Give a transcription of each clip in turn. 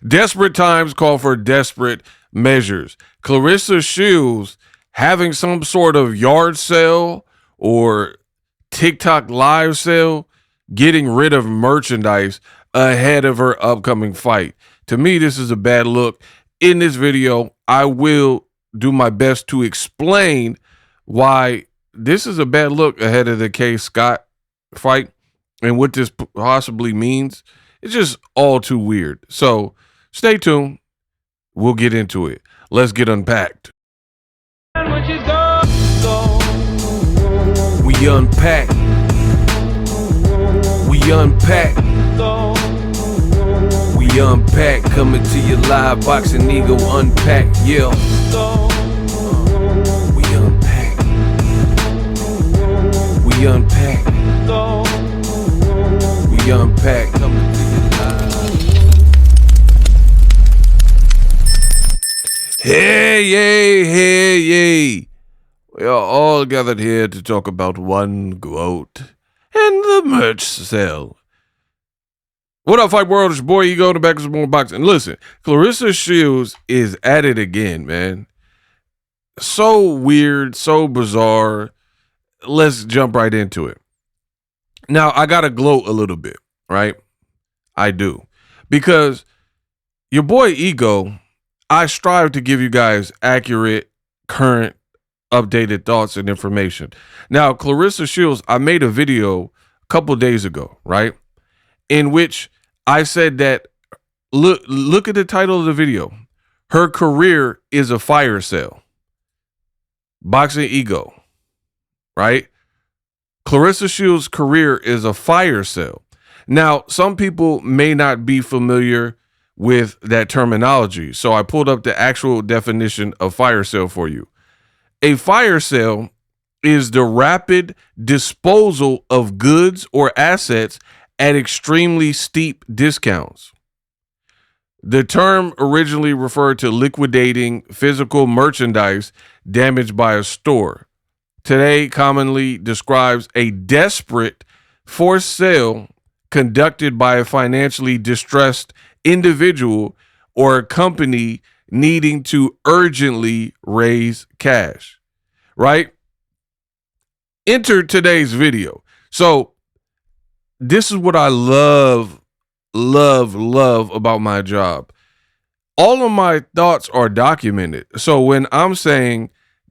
Desperate times call for desperate measures. Claressa Shields having some sort of yard sale or TikTok live sale, getting rid of merchandise ahead of her upcoming fight. To me, this is a bad look. In this video, I will do my best to explain why this is a bad look ahead of the K. Scott fight and what this possibly means. It's just all too weird. So stay tuned. We'll get into it. Let's get unpacked. We unpack. We unpack. We unpack. Coming to you live. Boxing Ego Unpack. Yeah. We unpack. We unpack. We unpack. Coming to you live. Hey. We are all gathered here to talk about one quote and the merch sale. What up, Fight World? It's your boy Ego, the back of more boxing. And listen, Claressa Shields is at it again, man. So weird, so bizarre. Let's jump right into it. Now, I got to gloat a little bit, right? I do. Because your boy Ego, I strive to give you guys accurate, current, updated thoughts and information. Now, Claressa Shields, I made a video a couple days ago, right? In which I said that, look at the title of the video. Her career is a fire sale. Boxing Ego, right? Claressa Shields' career is a fire sale. Now, some people may not be familiar with that terminology, so I pulled up the actual definition of fire sale for you. A fire sale is the rapid disposal of goods or assets at extremely steep discounts. The term originally referred to liquidating physical merchandise damaged by a store. Today, commonly describes a desperate forced sale conducted by a financially distressed individual or a company needing to urgently raise cash, right? Enter today's video. So this is what I love about my job. All of my thoughts are documented. So when I'm saying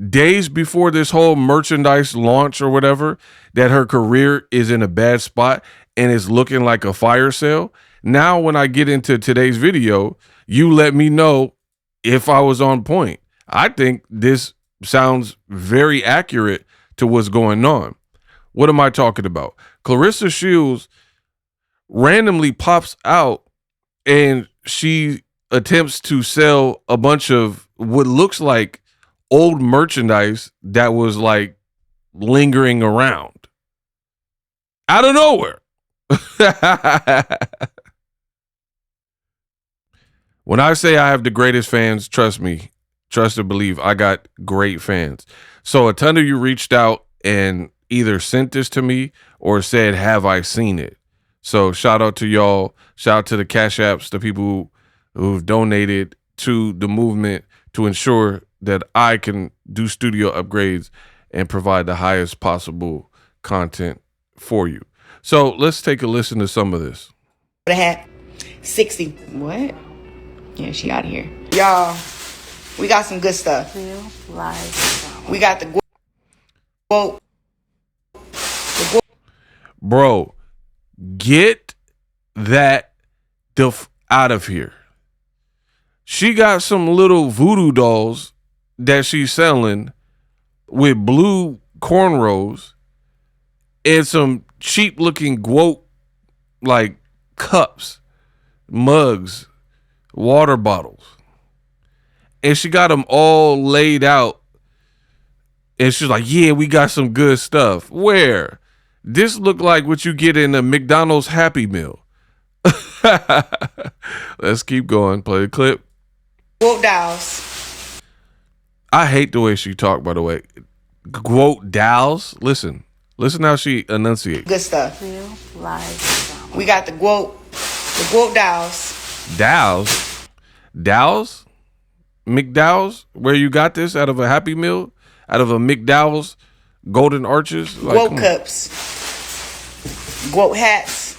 days before this whole merchandise launch or whatever, that her career is in a bad spot and is looking like a fire sale, now when I get into today's video, you let me know if I was on point. I think this sounds very accurate to what's going on. What am I talking about? Claressa Shields randomly pops out and she attempts to sell a bunch of what looks like old merchandise that was like lingering around out of nowhere. When I say I have the greatest fans, trust me, trust and believe, I got great fans. So a ton of you reached out and either sent this to me or said, have I seen it? So shout out to y'all. Shout out to the Cash Apps, the people who've donated to the movement to ensure that I can do studio upgrades and provide the highest possible content for you. So let's take a listen to some of this. I had 60. What? Yeah, she out of here. Y'all, we got some good stuff. Real life. We got the quote. Bro, get that out of here. She got some little voodoo dolls that she's selling with blue cornrows and some cheap looking quote like cups, mugs, water bottles. And she got them all laid out. And she's like, yeah, we got some good stuff. Where? This looked like what you get in a McDonald's Happy Meal. Let's keep going. Play the clip. Quote dolls. I hate the way she talked, by the way. Quote dolls. Listen how she enunciates. Good stuff. Real life. We got the quote The quote Dow's. Dow's? McDowell's? Where you got this? Out of a Happy Meal? Out of a McDowell's Golden Arches? Like, quote cups. Quote hats.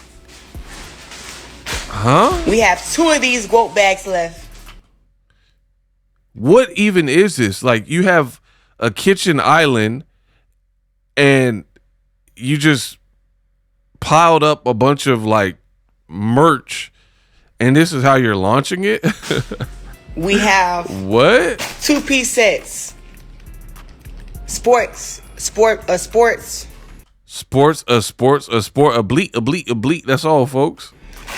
Huh? We have 2 of these quote bags left. What even is this? Like, you have a kitchen island and you just piled up a bunch of like merch and this is how you're launching it? We have what? 2-piece sets. Sports, oblique. That's all, folks.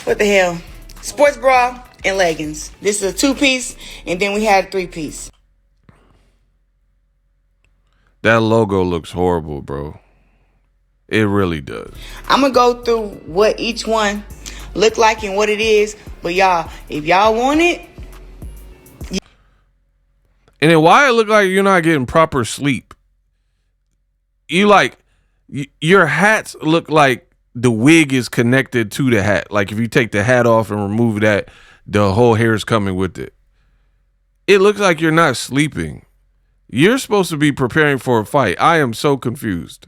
what the hell? Sports bra and leggings. This is a 2-piece, and then we had a 3-piece. That logo looks horrible, bro. It really does. I'm gonna go through what each one look like and what it is, but y'all, if y'all want it. And then why it look like you're not getting proper sleep? Your hats look like the wig is connected to the hat. Like if you take the hat off and remove that, the whole hair is coming with it. It looks like you're not sleeping. You're supposed to be preparing for a fight. I am so confused.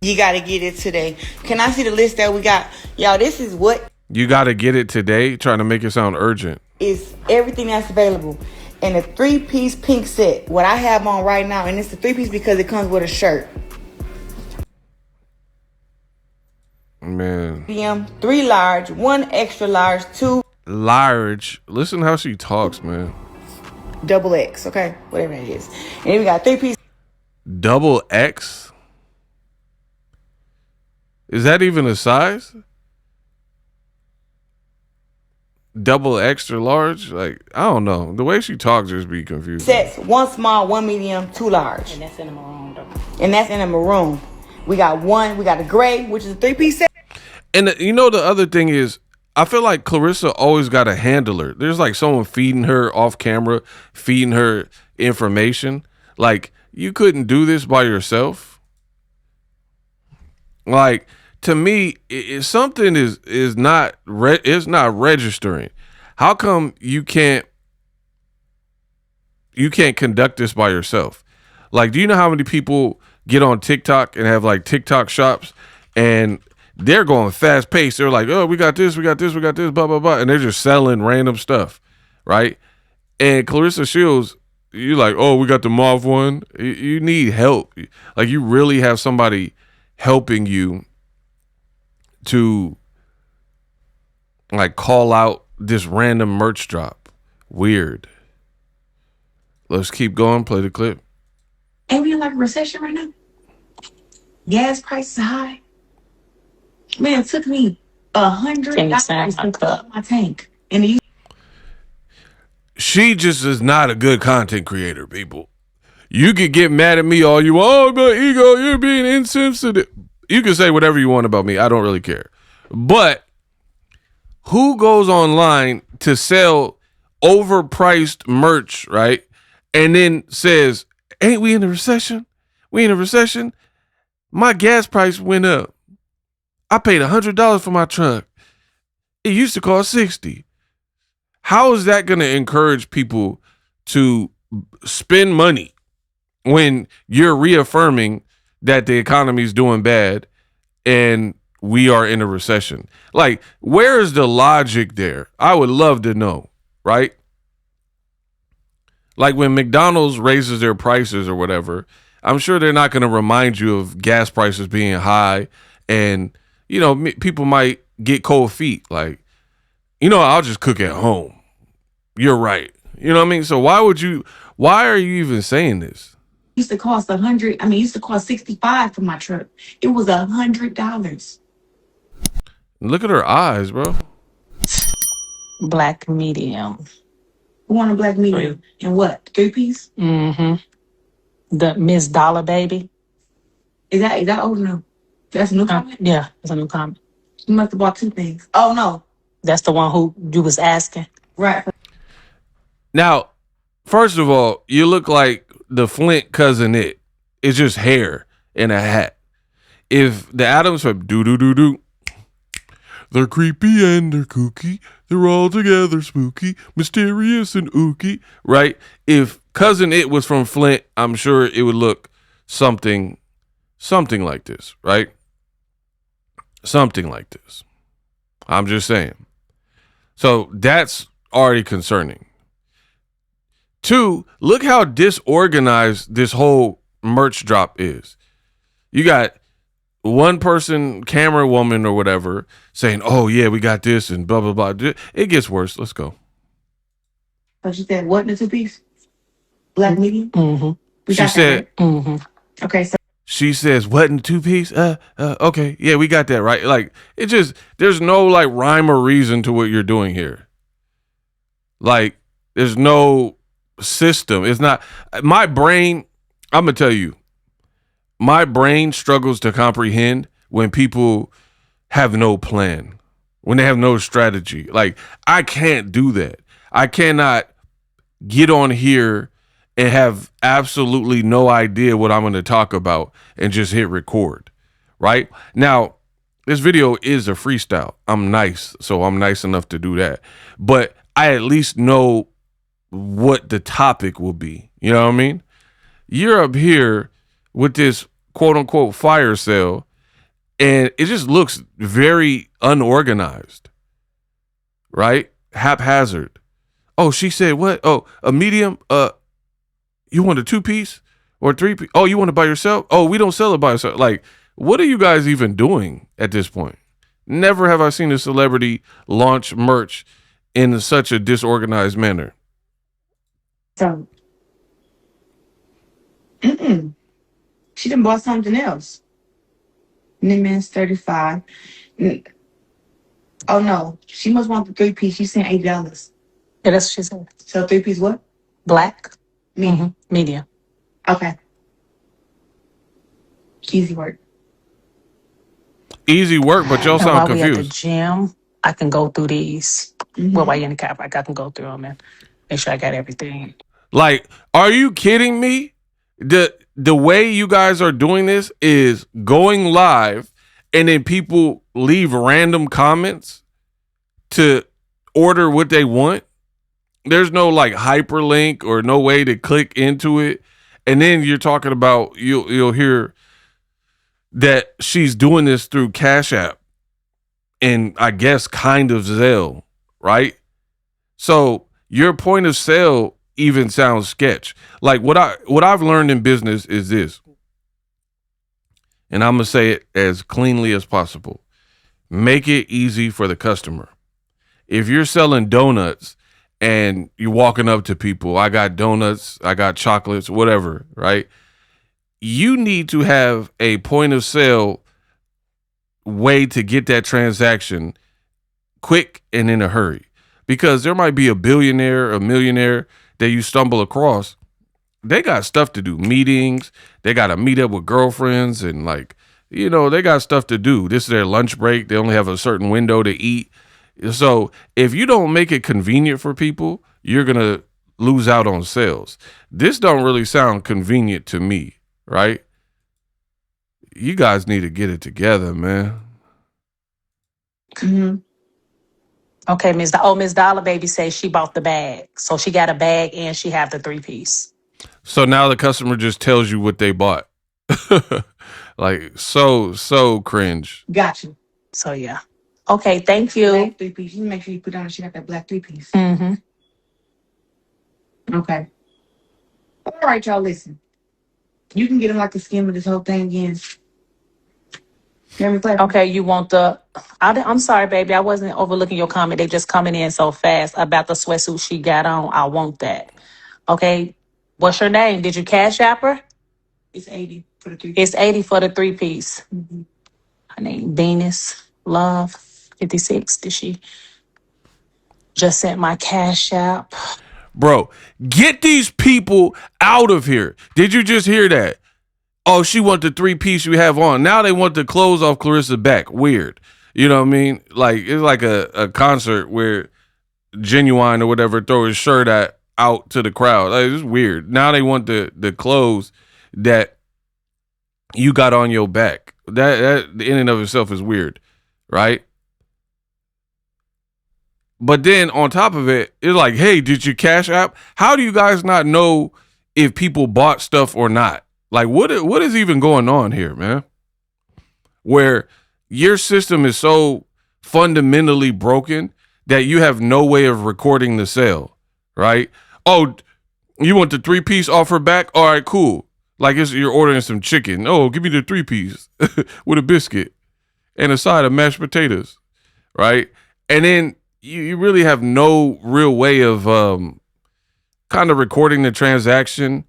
You got to get it today. Can I see the list that we got? Y'all, this is what. You got to get it today, trying to make it sound urgent. Is everything that's available. And a 3-piece pink set. What I have on right now. And it's a 3-piece because it comes with a shirt. Man. Medium, 3 large, 1 extra large, 2 large. Listen how she talks, man. double X, okay? Whatever it is. And then we got 3-piece. Double X? Is that even a size? Double extra large? Like, I don't know. The way she talks just be confused. Sets, 1 small, 1 medium, 2 large. And that's in a maroon, though. And that's in a maroon. We got a gray, which is a 3-piece set. And the other thing is, I feel like Claressa always got a handler. There's like someone feeding her off camera, feeding her information. Like, you couldn't do this by yourself. Like, to me, something is not registering. How come you can't conduct this by yourself? Like, do you know how many people get on TikTok and have like TikTok shops and they're going fast paced? They're like, oh, we got this, blah, blah, blah. And they're just selling random stuff, right? And Claressa Shields, you're like, oh, we got the mauve one. You need help. Like, you really have somebody helping you to like call out this random merch drop. Weird. Let's keep going. Play the clip. Ain't we in like a recession right now? Gas prices are high. Man, it took me $100 to fill up my tank. And she just is not a good content creator, people. You could get mad at me all you want. Oh, but ego, you're being insensitive. You can say whatever you want about me. I don't really care. But who goes online to sell overpriced merch, right? And then says, ain't we in a recession? We in a recession? My gas price went up. I paid $100 for my truck. It used to cost $60. How is that going to encourage people to spend money when you're reaffirming that the economy is doing bad and we are in a recession? Like, where is the logic there? I would love to know, right? Like when McDonald's raises their prices or whatever, I'm sure they're not going to remind you of gas prices being high and, people might get cold feet. Like, I'll just cook at home. You're right. You know what I mean? So why are you even saying this? used to cost $65 for my truck. It was $100. Look at her eyes, bro. Black medium. Who want a black medium? And what? 3-piece? Mm-hmm. The Miss Dollar Baby. Is that old or no? That's a new comment? Yeah, it's a new comment. You must have bought 2 things. Oh, no. That's the one who you was asking. Right. Now, first of all, you look like the Flint cousin It. It's just hair and a hat. If the Adams from do They're creepy and they're kooky. They're all together spooky, mysterious and ooky, right? If Cousin It was from Flint, I'm sure it would look something like this, right? Something like this. I'm just saying. So that's already concerning. 2, look how disorganized this whole merch drop is. You got one person, camera woman or whatever, saying, oh, yeah, we got this and blah, blah, blah. It gets worse. Let's go. So she said, what in the 2-piece? Black medium? Mm-hmm. She said, right? Mm-hmm. Okay, so she says, what in the 2-piece? Okay. Yeah, we got that, right? Like, it just, there's no like rhyme or reason to what you're doing here. Like, there's no system. It's not, my brain, I'm going to tell you, my brain struggles to comprehend when people have no plan, when they have no strategy. Like, I can't do that. I cannot get on here and have absolutely no idea what I'm going to talk about and just hit record, right? Now, this video is a freestyle. I'm nice, so I'm nice enough to do that. But I at least know what the topic will be. You know what I mean? You're up here with this quote unquote fire sale, and it just looks very unorganized, right? Haphazard. Oh, she said what? Oh, a medium? You want a 2-piece or 3-piece? Oh, you want it by yourself? Oh, we don't sell it by yourself. Like, what are you guys even doing at this point? Never have I seen a celebrity launch merch in such a disorganized manner. So, she done bought something else. Nimmons 35. Oh no, she must want the 3-piece. She's saying $80. Yeah, that's what she said. So 3-piece what? Black. Medium. Medium. Okay. Easy work. Easy work, but y'all And sound while we at the confused. gym, I can go through these. Well, while you're in the car, I can go through them and make sure I got everything. Like, are you kidding me? The way you guys are doing this is going live and then people leave random comments to order what they want. There's no like hyperlink or no way to click into it. And then you're talking about, you'll hear that she's doing this through Cash App and I guess kind of Zelle, right? So your point of sale even sounds sketch. Like what I've learned in business is this, and I'm gonna say it as cleanly as possible. Make it easy for the customer. If you're selling donuts and you're walking up to people, I got donuts, I got chocolates, whatever, right? You need to have a point of sale way to get that transaction quick and in a hurry. Because there might be a billionaire, a millionaire that you stumble across. They got stuff to do, meetings. They got to meet up with girlfriends and like, they got stuff to do. This is their lunch break. They only have a certain window to eat. So if you don't make it convenient for people, you're going to lose out on sales. This don't really sound convenient to me, right? You guys need to get it together, man. Mm-hmm. Okay, Miss Dollar Baby says she bought the bag. So she got a bag and she have the 3-piece. So now the customer just tells you what they bought. Like, so cringe. Gotcha. So yeah. Okay, thank you. Black 3-piece. You make sure you put on she got that black 3-piece. Mm-hmm. Okay. All right, y'all, listen. You can get them like the skim of this whole thing again. Okay, you want I'm sorry, baby. I wasn't overlooking your comment. They just coming in so fast about the sweatsuit she got on. I want that. Okay. What's her name? Did you cash app her? It's 80 for the 3-piece. It's 80 for the 3-piece. Mm-hmm. Her name, Venus Love 56. Did she just sent my cash app? Bro, get these people out of here. Did you just hear that? Oh, she want the 3-piece you have on. Now they want the clothes off Claressa's back. Weird. You know what I mean? Like, it's like a concert where Genuine or whatever throw his shirt out to the crowd. Like, it's weird. Now they want the clothes that you got on your back. That in and of itself is weird, right? But then on top of it, it's like, hey, did you Cash App? How do you guys not know if people bought stuff or not? Like, what is even going on here, man? Where your system is so fundamentally broken that you have no way of recording the sale, right? Oh, you want the 3-piece offer back? All right, cool. Like you're ordering some chicken. Oh, give me the 3-piece with a biscuit and a side of mashed potatoes, right? And then you really have no real way of kind of recording the transaction.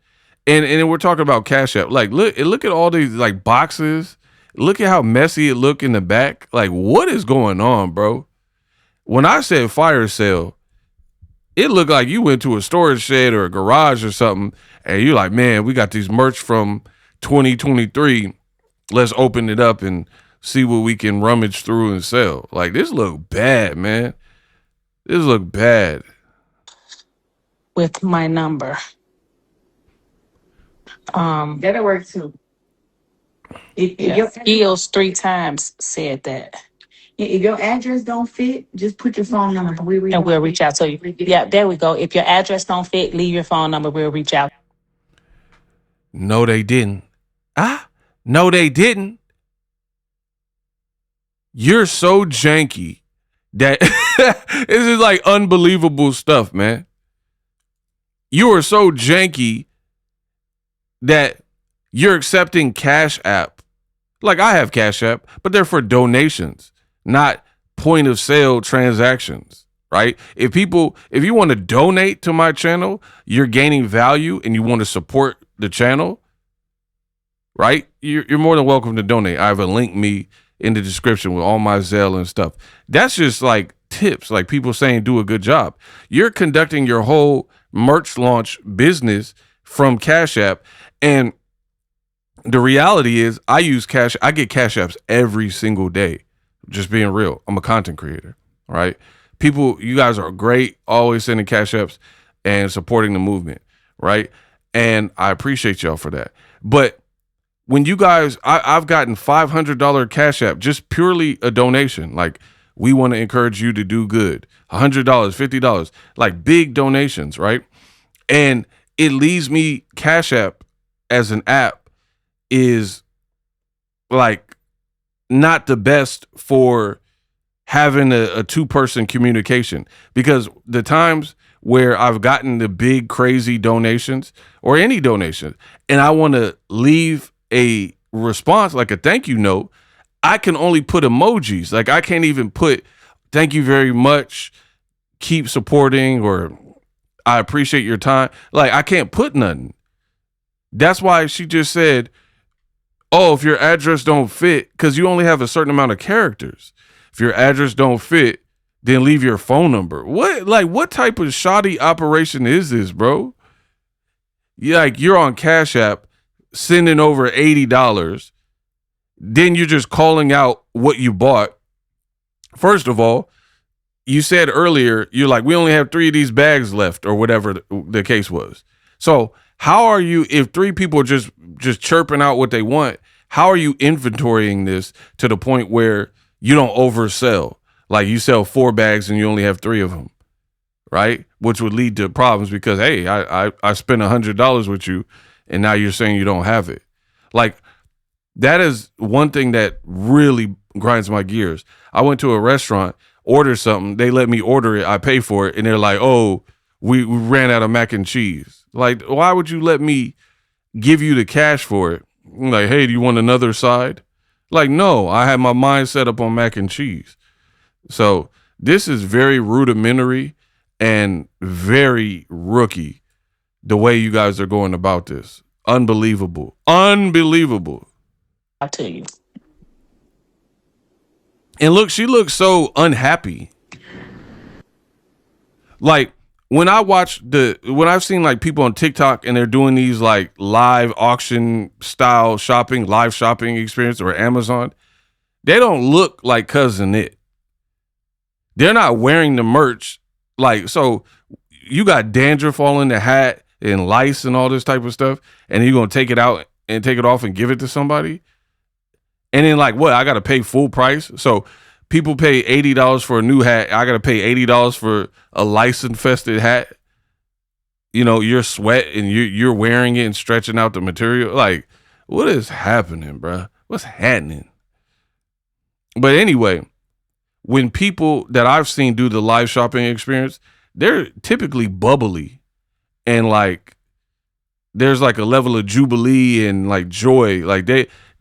And we're talking about Cash App. Like, look at all these like boxes. Look at how messy it look in the back. Like, what is going on, bro? When I said fire sale, it looked like you went to a storage shed or a garage or something, and you're like, man, we got these merch from 2023. Let's open it up and see what we can rummage through and sell. Like, this look bad, man. This look bad. With my number. That'll work too. Eels 3 times said that. If your address don't fit, just put your phone number and We'll reach out to you. Yeah, there we go. If your address don't fit, leave your phone number. We'll reach out. No, they didn't. No, they didn't. You're so janky that this is like unbelievable stuff, man. You are so janky that you're accepting Cash App. Like, I have Cash App, but they're for donations, not point of sale transactions, right? If you want to donate to my channel, you're gaining value and you want to support the channel, right? You're more than welcome to donate. I have a link me in the description with all my Zelle and stuff. That's just like tips, like people saying do a good job. You're conducting your whole merch launch business from Cash App, and the reality is I get Cash Apps every single day. Just being real. I'm a content creator, right? You guys are great, always sending Cash Apps and supporting the movement, right? And I appreciate y'all for that. But when you guys, I've gotten $500 Cash App, just purely a donation. Like, we want to encourage you to do good. $100, $50, like big donations, right? And it leaves me, Cash App as an app is like not the best for having a 2-person communication, because the times where I've gotten the big crazy donations or any donation and I want to leave a response, like a thank you note, I can only put emojis. Like, I can't even put thank you very much, keep supporting, or I appreciate your time. Like, I can't put nothing. That's why she just said, oh, if your address don't fit, because you only have a certain amount of characters. If your address don't fit, then leave your phone number. What type of shoddy operation is this, bro? You're on Cash App sending over $80. Then you're just calling out what you bought. First of all, you said earlier, you're like, we only have 3 of these bags left, or whatever the case was. So how are you, if 3 people are just chirping out what they want, how are you inventorying this to the point where you don't oversell? Like, you sell 4 bags and you only have 3 of them, right? Which would lead to problems because, hey, I spent $100 with you and now you're saying you don't have it. Like, that is one thing that really grinds my gears. I went to a restaurant, ordered something, they let me order it, I pay for it, and they're like, oh, we ran out of mac and cheese. Like, why would you let me give you the cash for it? Like, hey, do you want another side? Like, no, I had my mind set up on mac and cheese. So this is very rudimentary and very rookie, the way you guys are going about this. Unbelievable. Unbelievable. I'll tell you. And look, she looks so unhappy. Like, when I've seen like people on TikTok and they're doing these like live auction style shopping, live shopping experience, or Amazon, they don't look like Cousin It. They're not wearing the merch. Like, so you got dandruff all in the hat and lice and all this type of stuff, and you're going to take it out and take it off and give it to somebody. And then, like, what? I got to pay full price. So People pay $80 for a new hat. I got to pay $80 for a lice-infested hat. You know, you're sweat and you're wearing it and stretching out the material. Like, what is happening, bro? What's happening? But anyway, when people that I've seen do the live shopping experience, they're typically bubbly and like there's like a level of jubilee and like joy. Like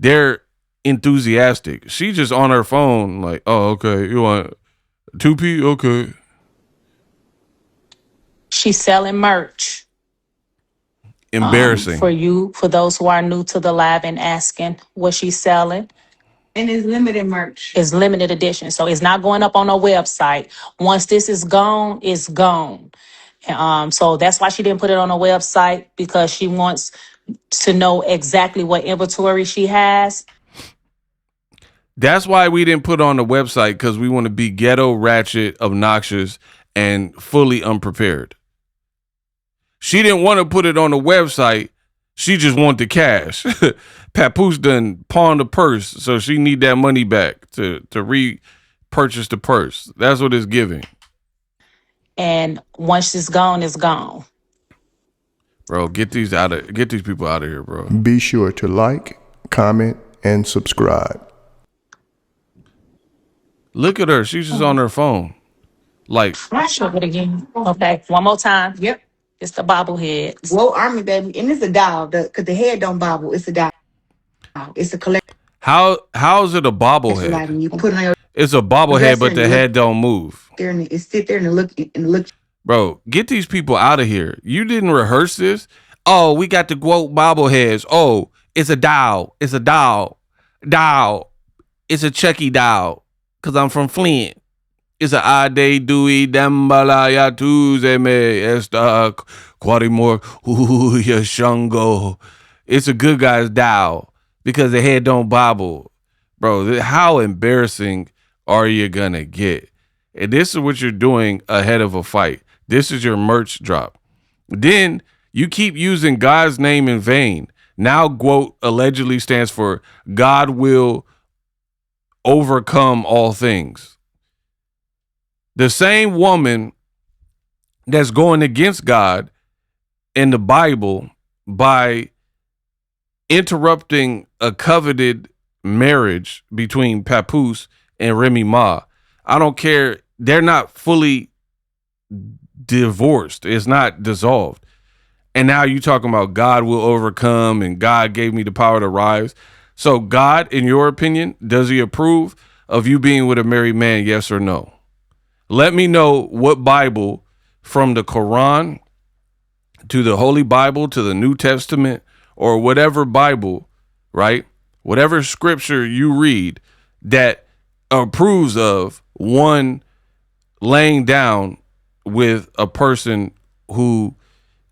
they're enthusiastic. She just on her phone like, oh, okay, you want 2P? Okay. She's selling merch. Embarrassing. For those who are new to the live and asking what she's selling. And it's limited merch. It's limited edition. So it's not going up on her website. Once this is gone, it's gone. So that's why she didn't put it on her website, because she wants to know exactly what inventory she has. That's why we didn't put on the website, because we want to be ghetto, ratchet, obnoxious, and fully unprepared. She didn't want to put it on the website. She just want the cash. Papoose done pawned the purse, so she need that money back to repurchase the purse. That's what it's giving. And once it's gone, it's gone. Bro, get these people out of here, bro. Be sure to like, comment, and subscribe. Look at her. She's just on her phone. Like, Show it again. Okay, one more time. Yep. It's the bobblehead. Whoa, Army, baby. And it's a doll. Because the head don't bobble. It's a doll. It's a collection. how is it a bobblehead? Item. You put it on your It's a bobblehead, but the head don't move. there and it sit there and look. Bro, get these people out of here. You didn't rehearse this? Oh, we got the quote bobbleheads. Oh, it's a doll. It's a doll. Doll. It's a Chucky doll. Because I'm from Flint. It's a Ade Dewey Dambalaya Tuesday me esta Quadimore Huya Shango. It's a good guy's doll because the head don't bobble. Bro, how embarrassing are you gonna get? And this is what you're doing ahead of a fight. This is your merch drop. Then you keep using God's name in vain. Now GWOAT allegedly stands for God will overcome all things. The same woman that's going against God in the Bible by interrupting a coveted marriage between Papoose and Remy Ma. I don't care. They're not fully divorced. It's not dissolved. And now you talking about God will overcome and God gave me the power to rise. So God, in your opinion, does he approve of you being with a married man? Yes or no? Let me know what Bible, from the Quran to the Holy Bible to the New Testament, or whatever Bible, right? Whatever scripture you read that approves of one laying down with a person who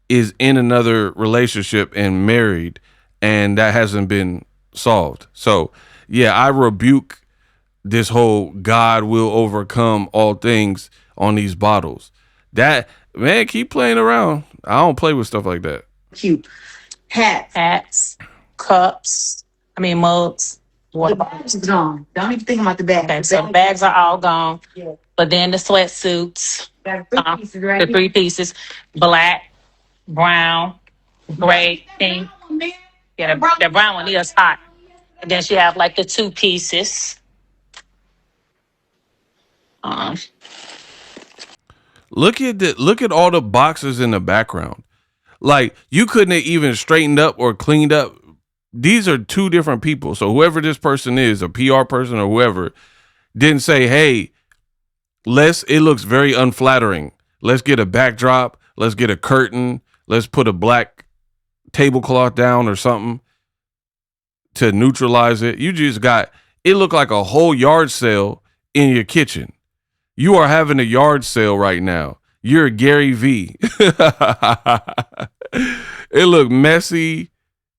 is in another relationship and married, and that hasn't been solved. So yeah, I rebuke this whole God will overcome all things on these bottles. That, man, keep playing around. I don't play with stuff like that. Cute. Hats, cups, mugs, water The bottles. bag is gone. Don't even think about the bag. Okay, so the bags are all gone. Yeah. But then the sweatsuits, Got 3 pieces right the here. 3 pieces, black, brown, gray, pink. Yeah, the brown one is hot. And then she have like the 2 pieces. Look at all the boxes in the background. Like, you couldn't have even straightened up or cleaned up. These are 2 different people. So whoever this person is, a PR person or whoever, didn't say, hey, it looks very unflattering. Let's get a backdrop. Let's get a curtain. Let's put a black tablecloth down or something to neutralize it. You just got, it looked like a whole yard sale in your kitchen. You are having a yard sale right now. You're Gary V. It looked messy.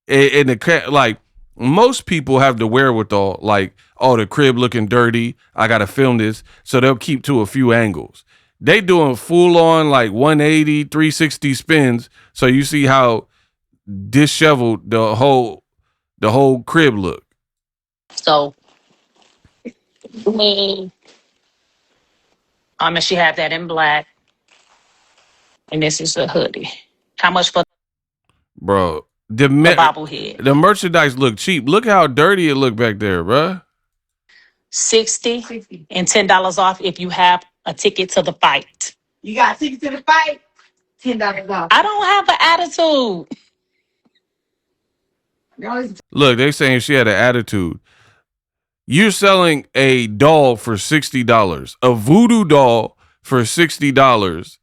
And like, most people have the wherewithal, like, oh, the crib looking dirty. I got to film this. So they'll keep to a few angles. They doing full on like 180, 360 spins. So you see how disheveled the whole crib look. So And she have that in black. And this is a hoodie. How much for Bro, the bobblehead? the merchandise look cheap. Look how dirty it look back there, bro. 60 and $10 off if you have a ticket to the fight. You got tickets to the fight? $10 off. I don't have an attitude. Look, they saying she had an attitude. You're selling a doll for $60, a voodoo doll for $60,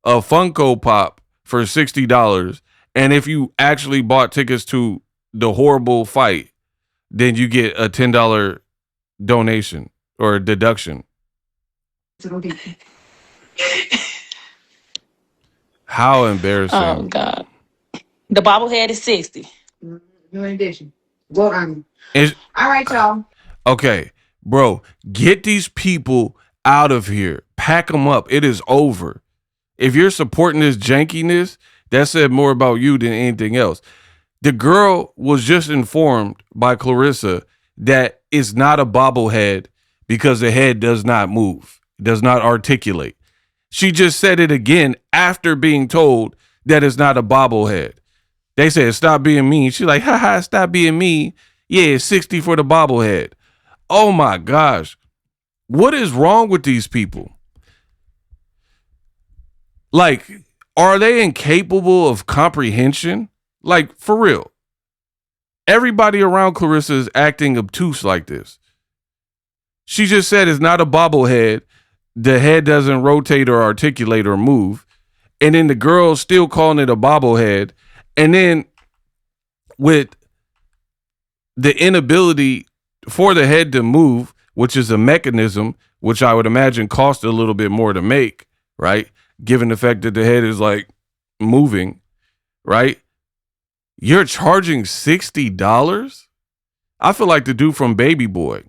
a Funko Pop for $60, and if you actually bought tickets to the horrible fight, then you get a $10 donation or deduction. How embarrassing. Oh, God. The bobblehead is 60. No addition. Well, All right, y'all. Okay, bro, get these people out of here. Pack them up. It is over. If you're supporting this jankiness, that said more about you than anything else. The girl was just informed by Claressa that it's not a bobblehead because the head does not move, does not articulate. She just said it again after being told that it's not a bobblehead. They said, stop being mean. She's like, haha, stop being mean. Yeah, it's 60 for the bobblehead. Oh my gosh. What is wrong with these people? Like, are they incapable of comprehension? Like, for real. Everybody around Claressa is acting obtuse like this. She just said it's not a bobblehead. The head doesn't rotate or articulate or move. And then the girl's still calling it a bobblehead. And then with the inability for the head to move, which is a mechanism, which I would imagine cost a little bit more to make, right? Given the fact that the head is like moving, right? You're charging $60? I feel like the dude from Baby Boy.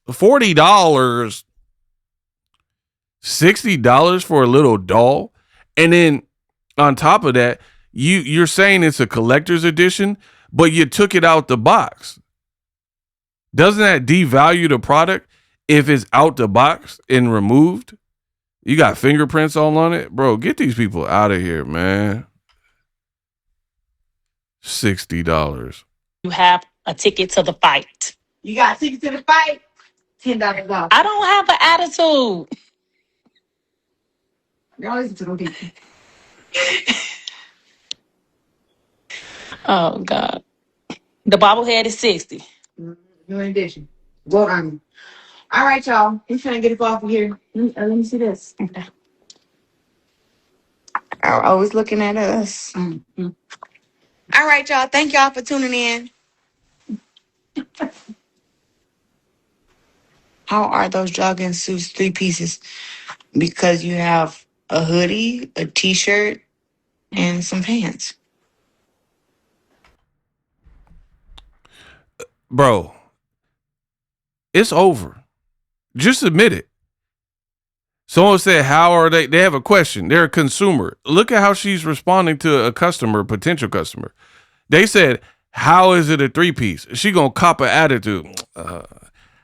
$40. $60 for a little doll. And then on top of that, you're saying it's a collector's edition, but you took it out the box. Doesn't that devalue the product if it's out the box and removed? You got fingerprints all on it? Bro, get these people out of here, man. $60. You have a ticket to the fight. You got tickets to the fight? $10 off. I don't have an attitude. Y'all listen to them people. Oh, God. The bobblehead is 60. No addition. Well, all right, y'all. He's trying to get us off of here. Let me see this. Okay. Are always looking at us. Mm-hmm. All right, y'all. Thank y'all for tuning in. How are those jogging suits 3 pieces? Because you have a hoodie, a t-shirt, and some pants. Bro, it's over. Just admit it. Someone said, how are they? They have a question. They're a consumer. Look at how she's responding to a customer, potential customer. They said, how is it a 3-piece? She gonna cop an attitude.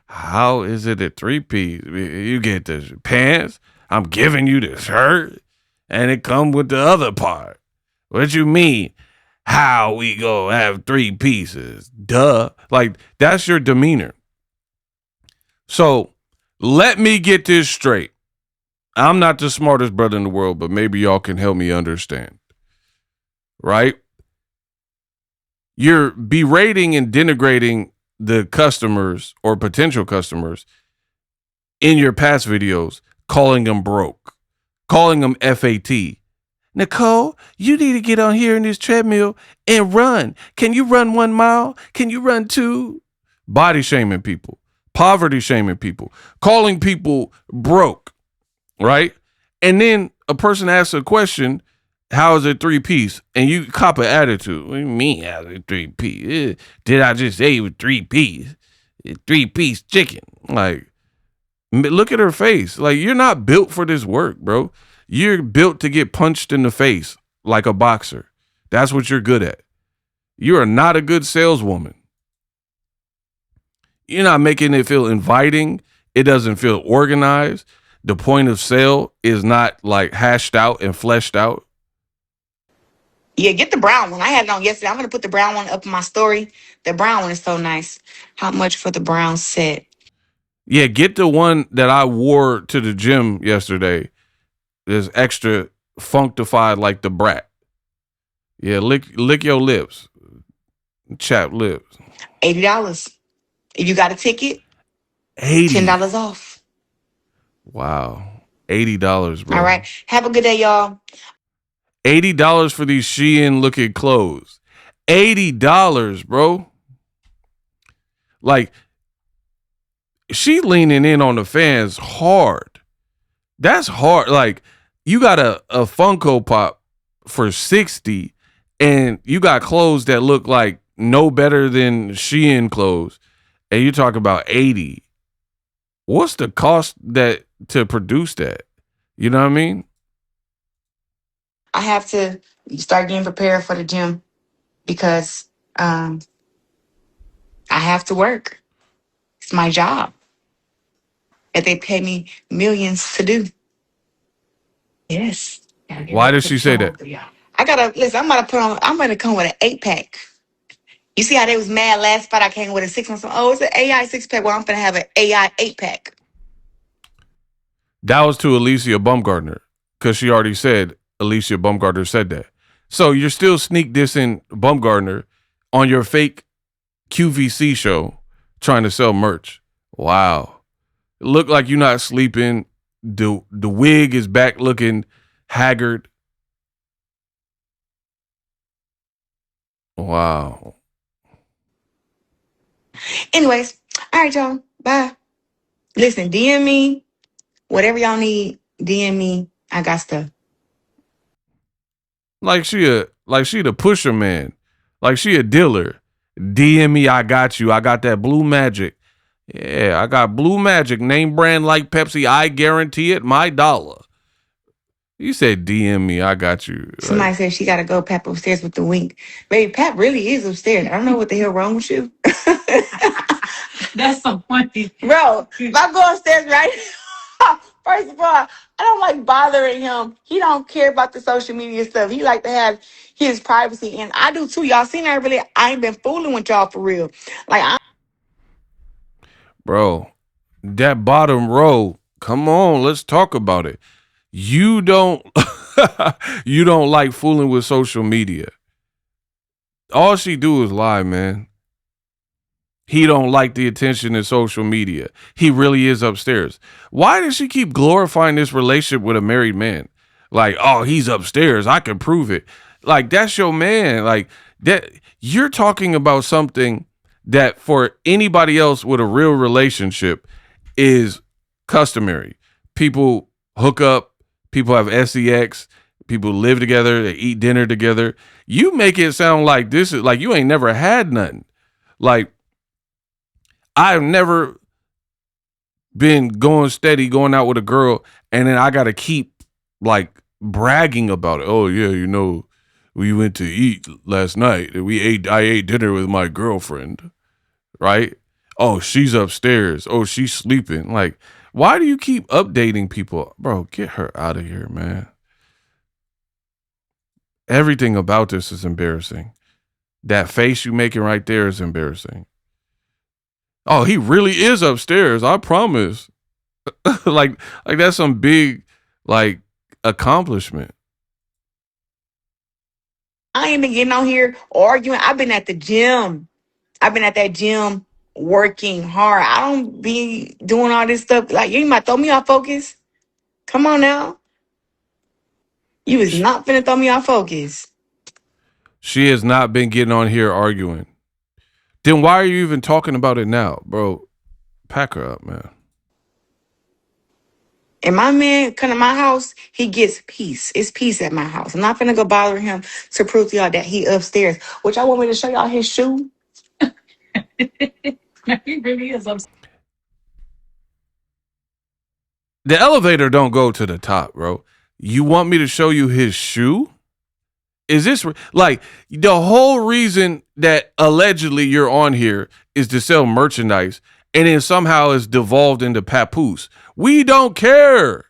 How is it a 3-piece? You get the pants. I'm giving you the shirt. And it come with the other part. What you mean? How we gonna have 3 pieces? Duh. Like, that's your demeanor. So let me get this straight. I'm not the smartest brother in the world, but maybe y'all can help me understand. Right? You're berating and denigrating the customers or potential customers in your past videos, calling them broke, calling them FAT. Nicole, you need to get on here in this treadmill and run. Can you run 1 mile? Can you run 2? Body shaming people, poverty shaming people, calling people broke, right? And then a person asks a question, how is it 3-piece? And you cop an attitude. What do you mean how is it 3-piece? Did I just say it was 3-piece? 3-piece chicken. Like, look at her face. Like, you're not built for this work, bro. You're built to get punched in the face like a boxer. That's what you're good at. You are not a good saleswoman. You're not making it feel inviting. It doesn't feel organized. the point of sale is not like hashed out and fleshed out. Yeah, get the brown one. I had it on yesterday. I'm gonna put the brown one up in my story. The brown one is so nice. How much for the brown set? Yeah, get the one that I wore to the gym yesterday. There's extra functified like the brat. Yeah, lick your lips. Chap lips. $80. If you got a ticket, 80. $10 off. Wow. $80, bro. All right. Have a good day, y'all. $80 for these Shein looking clothes. $80, bro. Like, she leaning in on the fans hard. That's hard. Like, you got a Funko Pop for 60 and you got clothes that look like no better than Shein clothes, and you talk about 80. What's the cost that to produce that? You know what I mean? I have to start getting prepared for the gym because I have to work. It's my job that they pay me millions to do. Yes. Why does she say that? I gotta listen. I'm gonna come with an 8-pack. You see how they was mad last spot? I came with a 6 months. Oh, it's an AI 6-pack. Well, I'm gonna have an AI 8-pack. That was to Alicia Baumgartner, because she already said Alicia Baumgartner said that. So you're still sneak dissing Baumgartner on your fake QVC show trying to sell merch. Wow. It look like you're not sleeping. The wig is back looking haggard. Wow. Anyways, all right, y'all. Bye. Listen, DM me. Whatever y'all need, DM me. I got stuff. Like she the pusher man. Like she a dealer. DM me, I got you. I got that blue magic. Yeah, I got blue magic. Name brand like Pepsi. I guarantee it. My dollar. You said DM me, I got you. Somebody said she got to go Pap upstairs with the wink. Baby, Pap really is upstairs. I don't know what the hell wrong with you. That's so funny. Bro, if I go upstairs right first of all, I don't like bothering him. He don't care about the social media stuff. He like to have his privacy. And I do too. Y'all seen that really? I ain't been fooling with y'all for real. Like, Bro, that bottom row, come on, let's talk about it. You don't you don't like fooling with social media. All she do is lie, man. He don't like the attention in social media. He really is upstairs. Why does she keep glorifying this relationship with a married man? Like, oh, he's upstairs. I can prove it. Like, that's your man. Like, that you're talking about something that for anybody else with a real relationship is customary. People hook up, people have sex, people live together, they eat dinner together. You make it sound like this is like you ain't never had nothing. Like, I've never been going steady, going out with a girl, and then I got to keep like bragging about it. Oh yeah, you know, we went to eat last night. I ate dinner with my girlfriend, right? Oh, she's upstairs. Oh, she's sleeping. Like, why do you keep updating people? Bro, get her out of here, man. Everything about this is embarrassing. That face you making right there is embarrassing. Oh, he really is upstairs. I promise. like that's some big like accomplishment. I ain't been getting on here arguing. I've been at the gym. I've been at that gym working hard. I don't be doing all this stuff. Like, you ain't about to throw me off focus. Come on now. You is not finna throw me off focus. She has not been getting on here arguing. Then why are you even talking about it now, bro? Pack her up, man. And my man come to my house, he gets peace. It's peace at my house. I'm not finna go bother him to prove to y'all that he upstairs. Which I want me to show y'all his shoe. He really is upstairs. The elevator don't go to the top, bro. You want me to show you his shoe? Is this like the whole reason that allegedly you're on here is to sell merchandise, And then somehow it's devolved into papoose. We don't care.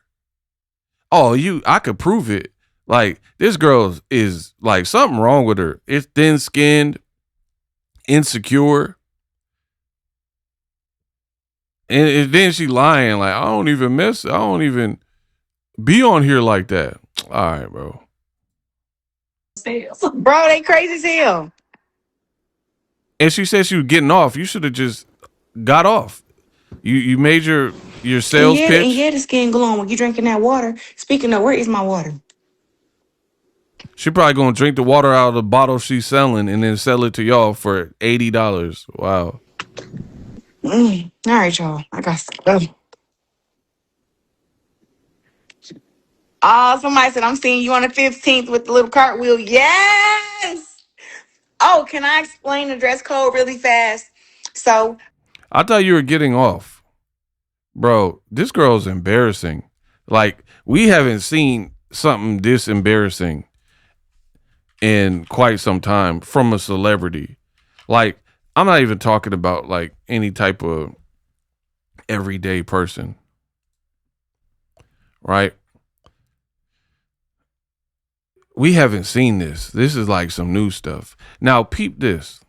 Oh, I could prove it. Like, this girl is like something wrong with her. It's thin-skinned, insecure. And then she lying like, I don't even be on here like that. All right, bro. Bro, they crazy as hell. And she said she was getting off. You should have just got off. You made your sales pitch. And yeah, the skin glowing when you drinking that water. Speaking of, where is my water? She probably gonna drink the water out of the bottle she's selling and then sell it to y'all for $80. Wow. All right, y'all. I got stuff. Oh, somebody said, I'm seeing you on the 15th with the little cartwheel. Yes. Oh, can I explain the dress code really fast? So, I thought you were getting off. Bro, this girl's embarrassing. Like, we haven't seen something this embarrassing in quite some time from a celebrity. Like, I'm not even talking about like any type of everyday person. Right? We haven't seen this. This is like some new stuff. Now, peep this.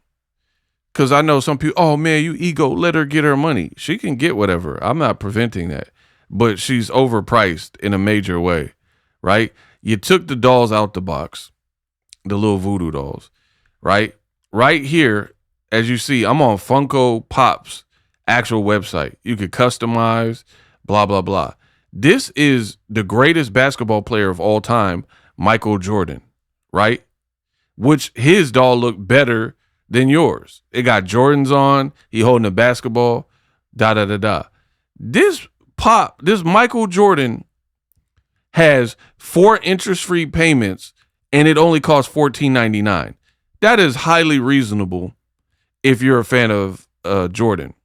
Because I know some people, oh, man, you ego, let her get her money. She can get whatever. I'm not preventing that. But she's overpriced in a major way, right? You took the dolls out the box, the little voodoo dolls, right? Right here, as you see, I'm on Funko Pop's actual website. You could customize, blah, blah, blah. This is the greatest basketball player of all time, Michael Jordan, right? Which his doll looked better than yours. It got Jordans on. He holding a basketball. Da da da da. This Michael Jordan has 4 interest-free payments, and it only costs $14.99. That is highly reasonable if you're a fan of Jordan.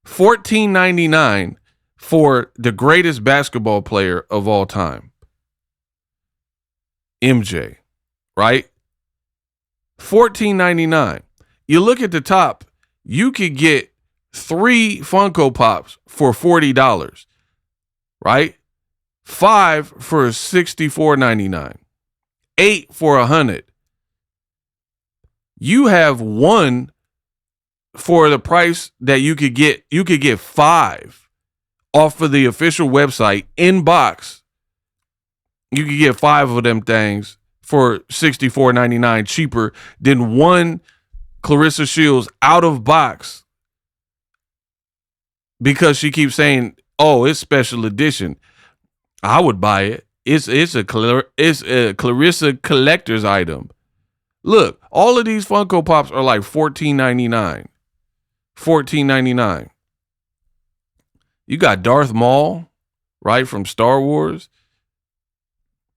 $14.99 for the greatest basketball player of all time, MJ, right? $14.99. You look at the top, you could get 3 Funko Pops for $40, right? 5 for $64.99. 8 for $100. You have 1 for the price that you could get. You could get 5 off of the official website in box. You could get 5 of them things for $64.99 cheaper than 1 Claressa Shields out of box, because she keeps saying, "Oh, it's special edition." I would buy it. It's a Claressa collector's item. Look, all of these Funko Pops are like $14.99. $14.99. You got Darth Maul, right, from Star Wars.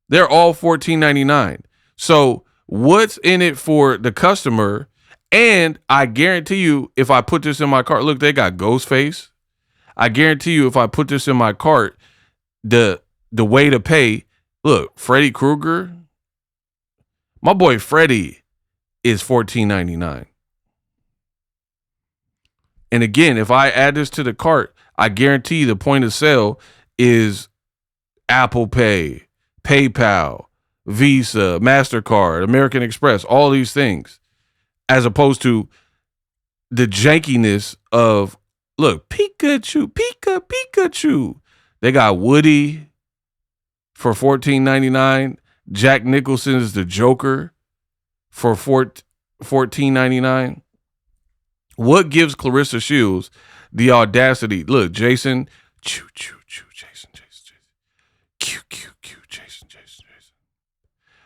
They're all $14.99. So what's in it for the customer? And I guarantee you, if I put this in my cart, look, they got Ghostface. I guarantee you, if I put this in my cart, the way to pay, look, Freddy Krueger, my boy Freddy is $14.99. And again, if I add this to the cart, I guarantee the point of sale is Apple Pay, PayPal, Visa, MasterCard, American Express, all these things, as opposed to the jankiness of, look, Pikachu. They got Woody for $14.99. Jack Nicholson's the Joker for $14.99. What gives Claressa Shields the audacity? Look, Jason, Jason. Jason.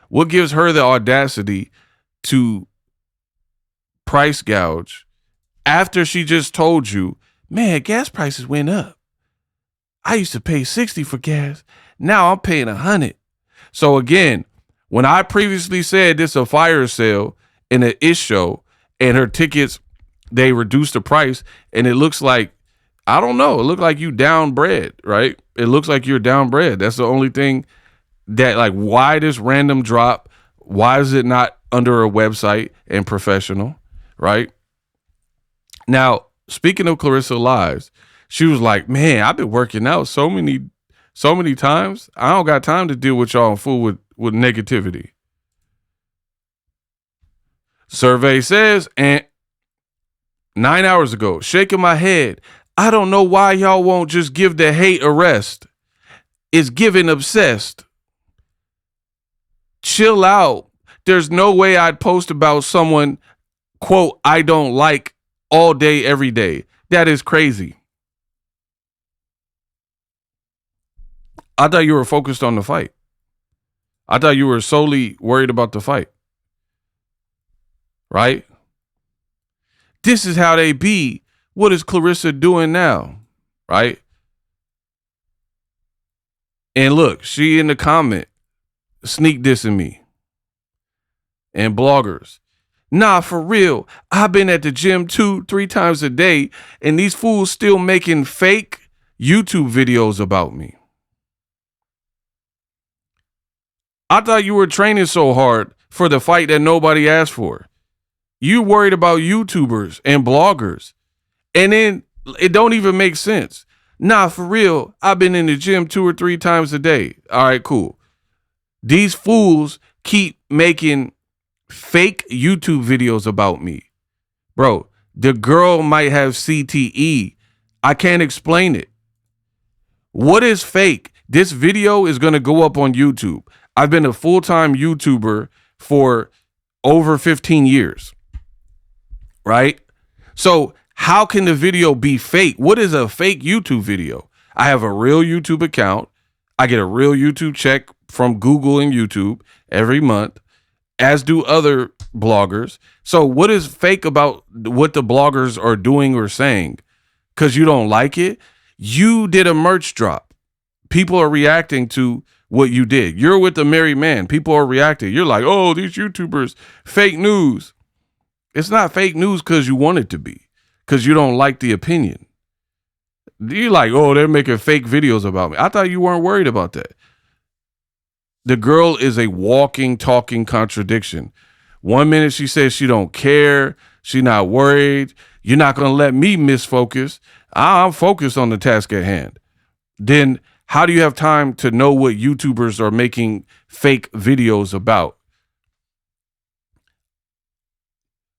What gives her the audacity to price gouge after she just told you, man, gas prices went up. I used to pay $60 for gas. Now I'm paying $100. So again, when I previously said this a fire sale in an ish show and her tickets, they reduced the price, and it looks like, I don't know, it looked like you down bread, right? It looks like you're down bread. That's the only thing that, like, why this random drop? Why is it not under a website and professional, right? Now, speaking of Claressa lives, she was like, man, I've been working out so many times. I don't got time to deal with y'all and fool with negativity. Survey says, and 9 hours ago, shaking my head. I don't know why y'all won't just give the hate a rest. It's giving obsessed. Chill out. There's no way I'd post about someone, quote, I don't like all day, every day. That is crazy. I thought you were focused on the fight. I thought you were solely worried about the fight. Right? This is how they be. What is Claressa doing now? Right? And look, she in the comment, sneak dissing me. And bloggers. Nah, for real. I've been at the gym 2-3 times a day, and these fools still making fake YouTube videos about me. I thought you were training so hard for the fight that nobody asked for. You worried about YouTubers and bloggers. And then it don't even make sense. Nah, for real. I've been in the gym 2 or 3 times a day. All right, cool. These fools keep making fake YouTube videos about me. Bro, the girl might have CTE. I can't explain it. What is fake? This video is going to go up on YouTube. I've been a full-time YouTuber for over 15 years. Right? So how can the video be fake? What is a fake YouTube video? I have a real YouTube account. I get a real YouTube check from Google and YouTube every month, as do other bloggers. So what is fake about what the bloggers are doing or saying? Because you don't like it? You did a merch drop. People are reacting to what you did. You're with a married man. People are reacting. You're like, oh, these YouTubers, fake news. It's not fake news because you want it to be, because you don't like the opinion. You're like, oh, they're making fake videos about me. I thought you weren't worried about that. The girl is a walking, talking contradiction. 1 minute she says she don't care. She's not worried. You're not going to let me misfocus. I'm focused on the task at hand. Then how do you have time to know what YouTubers are making fake videos about?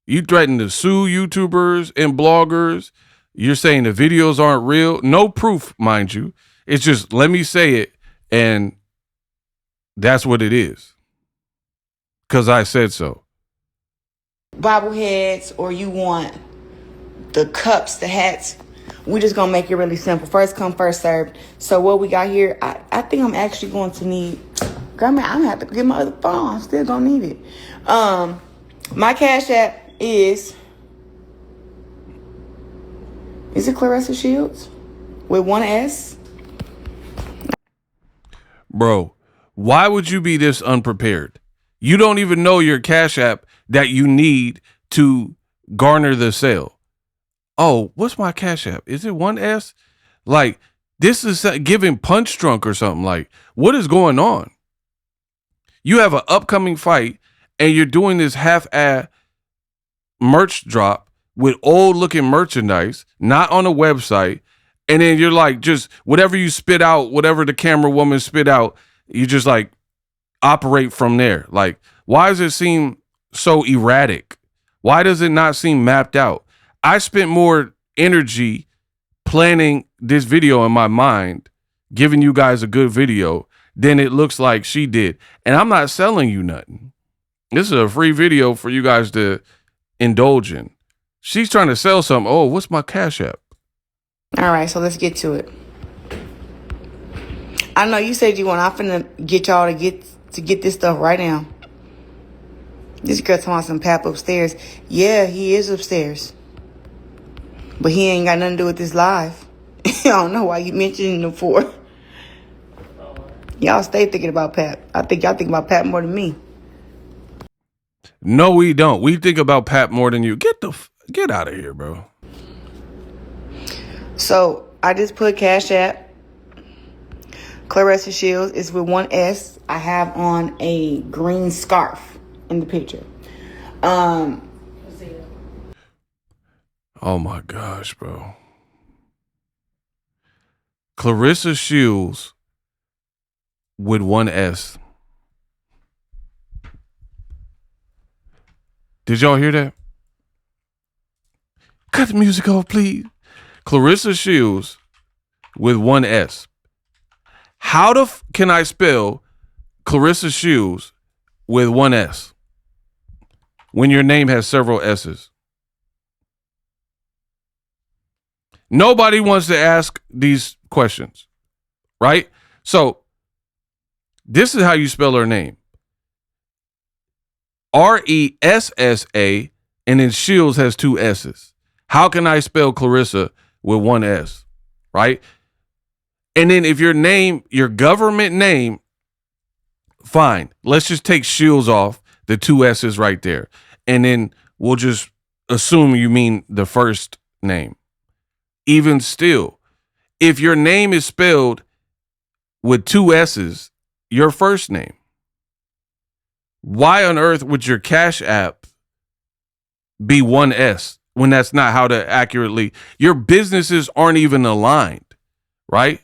You threaten to sue YouTubers and bloggers. You're saying the videos aren't real. No proof, mind you. It's just, let me say it, and that's what it is. Because I said so. Bobbleheads, or you want the cups, the hats. We're just going to make it really simple. First come, first served. So what we got here, I think I'm actually going to need, I'm going to have to get my other phone. I'm still going to need it. My Cash App is it Claressa Shields with 1 S? Bro, why would you be this unprepared? You don't even know your Cash App that you need to garner the sale. Oh, what's my Cash App? Is it 1 S? Like, this is giving punch drunk or something. Like, what is going on? You have an upcoming fight and you're doing this half-ass merch drop with old looking merchandise, not on a website. And then you're like, just whatever you spit out, whatever the camera woman spit out, you just like operate from there. Like, why does it seem so erratic? Why does it not seem mapped out? I spent more energy planning this video in my mind, giving you guys a good video than it looks like she did. And I'm not selling you nothing. This is a free video for you guys to indulge in. She's trying to sell something. Oh, what's my Cash App? All right, so let's get to it. I know you said you want. I'm finna get y'all to get this stuff right now. This girl talking about some Pap upstairs. Yeah, he is upstairs, but he ain't got nothing to do with this live. I don't know why you mentioning him for. Y'all stay thinking about Pap. I think y'all think about Pap more than me. No, we don't. We think about Pap more than you. Get out of here, bro. So I just put Cash App. Claressa Shields is with 1 S. I have on a green scarf in the picture. Oh my gosh, bro. Claressa Shields with one S. Did y'all hear that? Cut the music off, please. Claressa Shields with one S. How can I spell Claressa Shields with one S when your name has several S's? Nobody wants to ask these questions, right? So this is how you spell her name. Ressa, and then Shields has two S's. How can I spell Claressa with one S, right? And then if your name, your government name, fine. Let's just take Shields off, the two S's right there. And then we'll just assume you mean the first name. Even still, if your name is spelled with two S's, your first name, why on earth would your Cash App be one S when that's not how to accurately, your businesses aren't even aligned, right?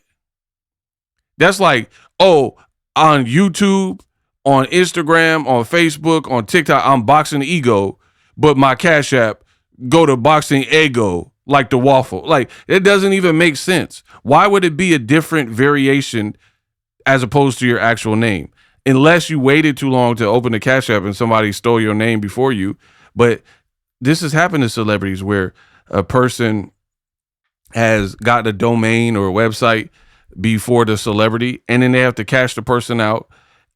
That's like, oh, on YouTube, on Instagram, on Facebook, on TikTok, I'm BOXINGEGO, but my Cash App go to BOXINGEGO, like the waffle. Like, it doesn't even make sense. Why would it be a different variation as opposed to your actual name? Unless you waited too long to open the Cash App and somebody stole your name before you. But this has happened to celebrities where a person has gotten a domain or a website before the celebrity, and then they have to cash the person out,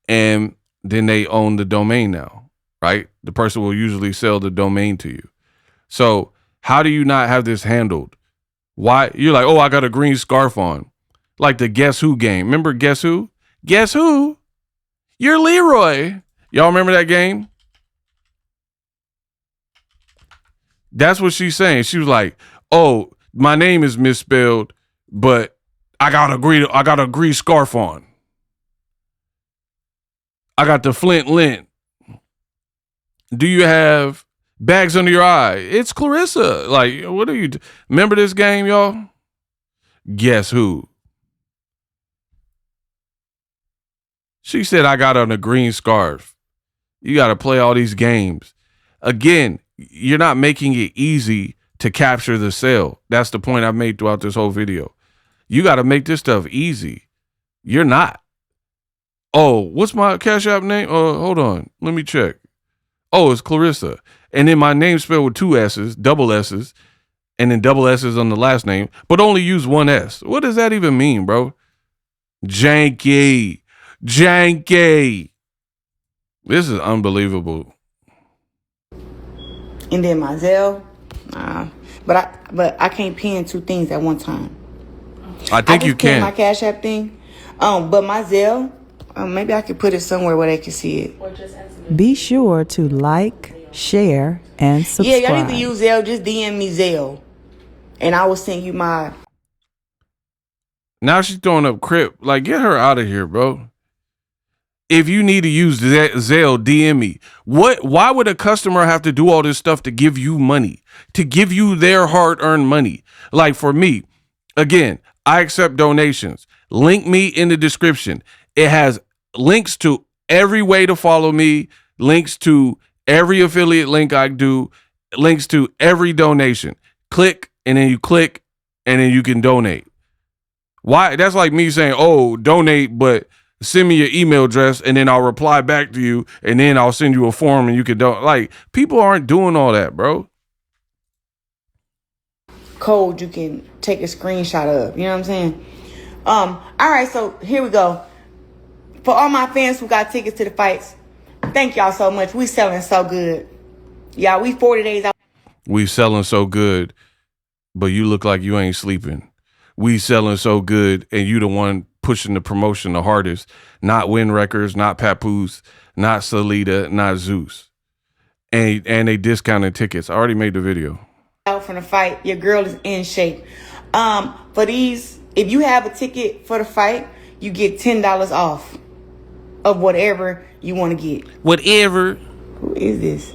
and then they own the domain now, right? The person will usually sell the domain to you. So how do you not have this handled? Why? You're like, oh, I got a green scarf on. Like the Guess Who game. Remember Guess Who? Guess Who? You're Leroy. Y'all remember that game? That's what she's saying. She was like, oh, my name is misspelled, but I got a green scarf on. I got the Flint lint. Do you have bags under your eye? It's Claressa. Like, what are you? Remember this game, y'all? Guess Who? She said, I got on a green scarf. You got to play all these games. Again, you're not making it easy to capture the sale. That's the point I've made throughout this whole video. You got to make this stuff easy. You're not. Oh, what's my Cash App name? Hold on. Let me check. Oh, it's Claressa. And then my name spelled with two S's, double S's, and then double S's on the last name, but only use one S. What does that even mean, bro? Janky. This is unbelievable. And then my Zelle. But I can't pin two things at one time. I think you can. My Cash App thing. But my Zelle, maybe I could put it somewhere where they can see it. Be sure to like, share, and subscribe. Yeah, y'all need to use Zelle. Just DM me Zelle, and I will send you my. Now she's throwing up Crip. Like, get her out of here, bro. If you need to use Zelle, DM me. Why would a customer have to do all this stuff to give you money? To give you their hard-earned money? Like, for me, again, I accept donations. Link me in the description. It has links to every way to follow me, links to every affiliate link I do, links to every donation. Click, and then you click, and then you can donate. Why? That's like me saying, oh, donate, but send me your email address, and then I'll reply back to you, and then I'll send you a form, and you can donate. Like, people aren't doing all that, bro. Code you can take a screenshot of. You know what I'm saying? All right, so here we go. For all my fans who got tickets to the fights, thank y'all so much. We selling so good. Y'all, we 40 days out. We selling so good, but you look like you ain't sleeping. We selling so good, and you the one pushing the promotion the hardest. Not Win Records, not Papoose, not Salida, not Zeus. And they discounted tickets. I already made the video. Out from the fight, your girl is in shape. For these, if you have a ticket for the fight, you get $10 off of whatever you want to get. Whatever. Who is this?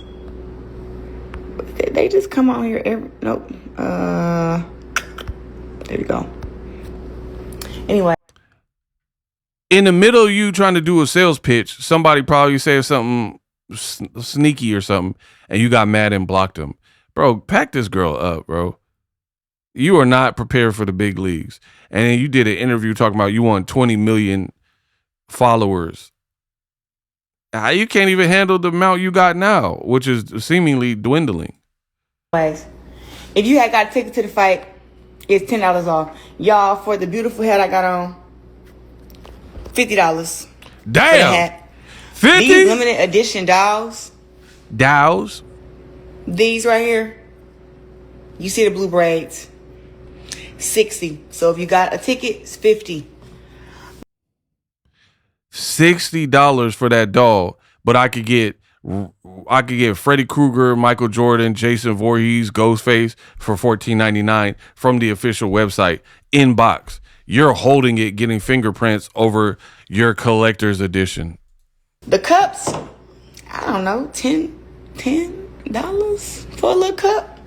They just come on here nope. There we go. Anyway. In the middle of you trying to do a sales pitch, somebody probably said something sneaky or something, and you got mad and blocked them. Bro, pack this girl up, bro. You are not prepared for the big leagues. And then you did an interview talking about you want 20 million followers. You can't even handle the amount you got now, which is seemingly dwindling. If you had got a ticket to the fight, it's $10 off. Y'all, for the beautiful hat I got on, $50. Damn. 50? These limited edition dolls. Dows. These right here. You see the blue braids. $60. So if you got a ticket, it's $50. $60 for that doll, but I could get Freddy Krueger, Michael Jordan, Jason Voorhees, Ghostface for $14.99 from the official website in box. You're holding it, getting fingerprints over your collector's edition. The cups, I don't know, $10 for a little cup.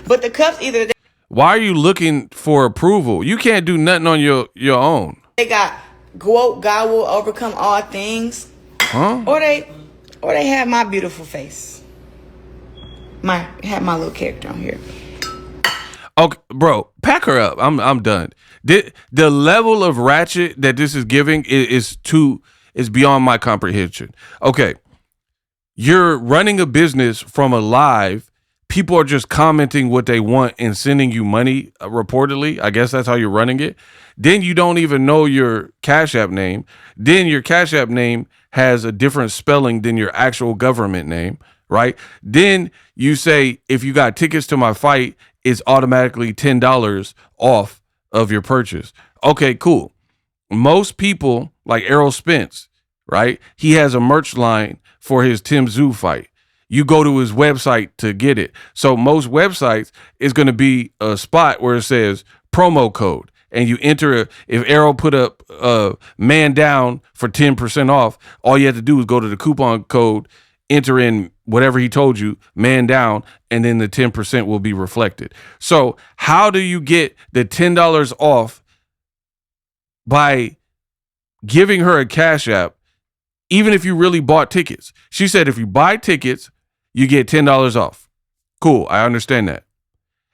But the cups either why are you looking for approval? You can't do nothing on your own. They got quote, God will overcome all things. Huh? Or they have my beautiful face. Have my little character on here. Okay, bro, pack her up. I'm done. The level of ratchet that this is giving is beyond my comprehension. Okay, you're running a business from a live. People are just commenting what they want and sending you money, reportedly. I guess that's how you're running it. Then you don't even know your Cash App name. Then your Cash App name has a different spelling than your actual government name, right? Then you say, if you got tickets to my fight, it's automatically $10 off of your purchase. Okay, cool. Most people, like Errol Spence, right? He has a merch line for his Tim Tszyu fight. You go to his website to get it. So most websites is going to be a spot where it says promo code. And you enter, if Errol put up man down for 10% off, all you have to do is go to the coupon code, enter in whatever he told you, man down, and then the 10% will be reflected. So how do you get the $10 off by giving her a Cash App, even if you really bought tickets? She said if you buy tickets, you get $10 off. Cool, I understand that.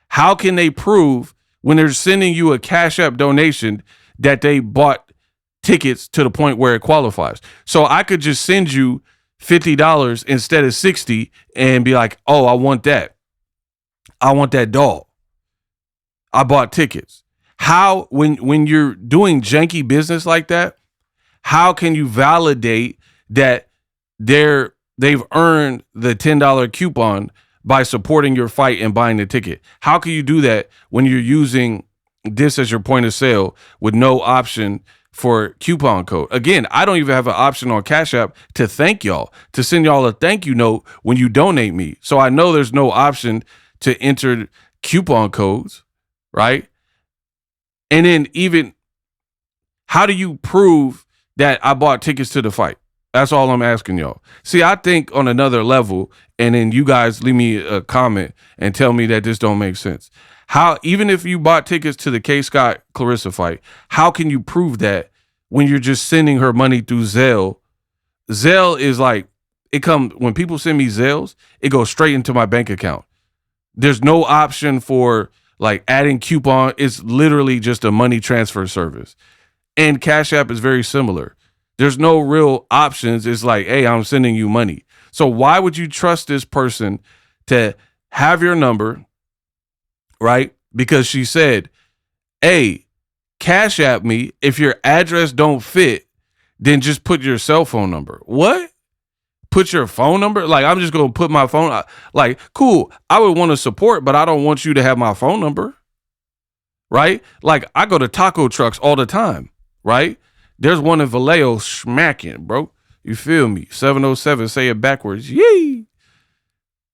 How can they prove when they're sending you a Cash App donation that they bought tickets to the point where it qualifies? So I could just send you $50 instead of $60 and be like, oh, I want that. I want that doll. I bought tickets. How, when you're doing janky business like that, how can you validate that they've earned the $10 coupon by supporting your fight and buying the ticket? How can you do that when you're using this as your point of sale with no option for coupon code? Again, I don't even have an option on Cash App to thank y'all, to send y'all a thank you note when you donate me. So I know there's no option to enter coupon codes, right? And then even, how do you prove that I bought tickets to the fight? That's all I'm asking y'all. See, I think on another level, and then you guys leave me a comment and tell me that this don't make sense. How, even if you bought tickets to the K. Scott Claressa fight, how can you prove that when you're just sending her money through Zelle? Zelle is like, when people send me Zelles, it goes straight into my bank account. There's no option for like adding coupon. It's literally just a money transfer service. And Cash App is very similar. There's no real options. It's like, hey, I'm sending you money. So why would you trust this person to have your number, right? Because she said, hey, Cash App me. If your address don't fit, then just put your cell phone number. What? Put your phone number? Like, I'm just going to put my phone. Like, cool. I would want to support, but I don't want you to have my phone number, right? Like, I go to taco trucks all the time, right? There's one in Vallejo smacking, bro. You feel me? 707, say it backwards. Yee.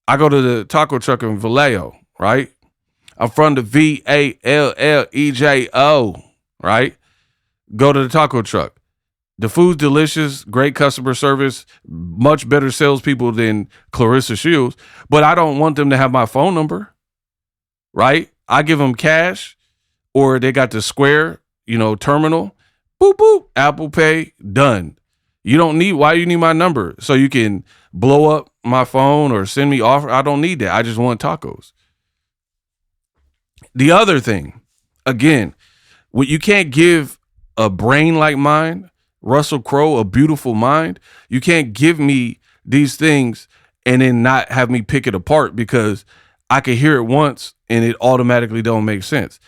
I go to the taco truck in Vallejo, right? I'm from the Vallejo, right? Go to the taco truck. The food's delicious, great customer service, much better salespeople than Claressa Shields, but I don't want them to have my phone number, right? I give them cash, or they got the Square, terminal. Boop, boop, Apple Pay, done. Why do you need my number? So you can blow up my phone or send me offer? I don't need that. I just want tacos. The other thing, again, what you can't give a brain like mine, Russell Crowe, a beautiful mind. You can't give me these things and then not have me pick it apart, because I can hear it once and it automatically don't make sense.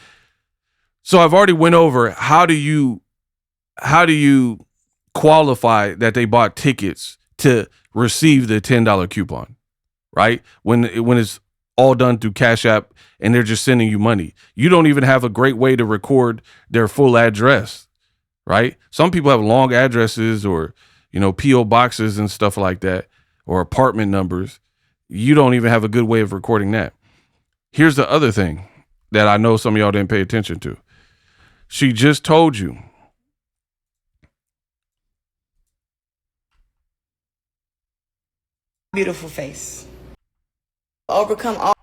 So I've already went over how do you qualify that they bought tickets to receive the $10 coupon, right? When it's all done through Cash App and they're just sending you money. You don't even have a great way to record their full address, right? Some people have long addresses or, P.O. boxes and stuff like that, or apartment numbers. You don't even have a good way of recording that. Here's the other thing that I know some of y'all didn't pay attention to. She just told you Beautiful face. Overcome all.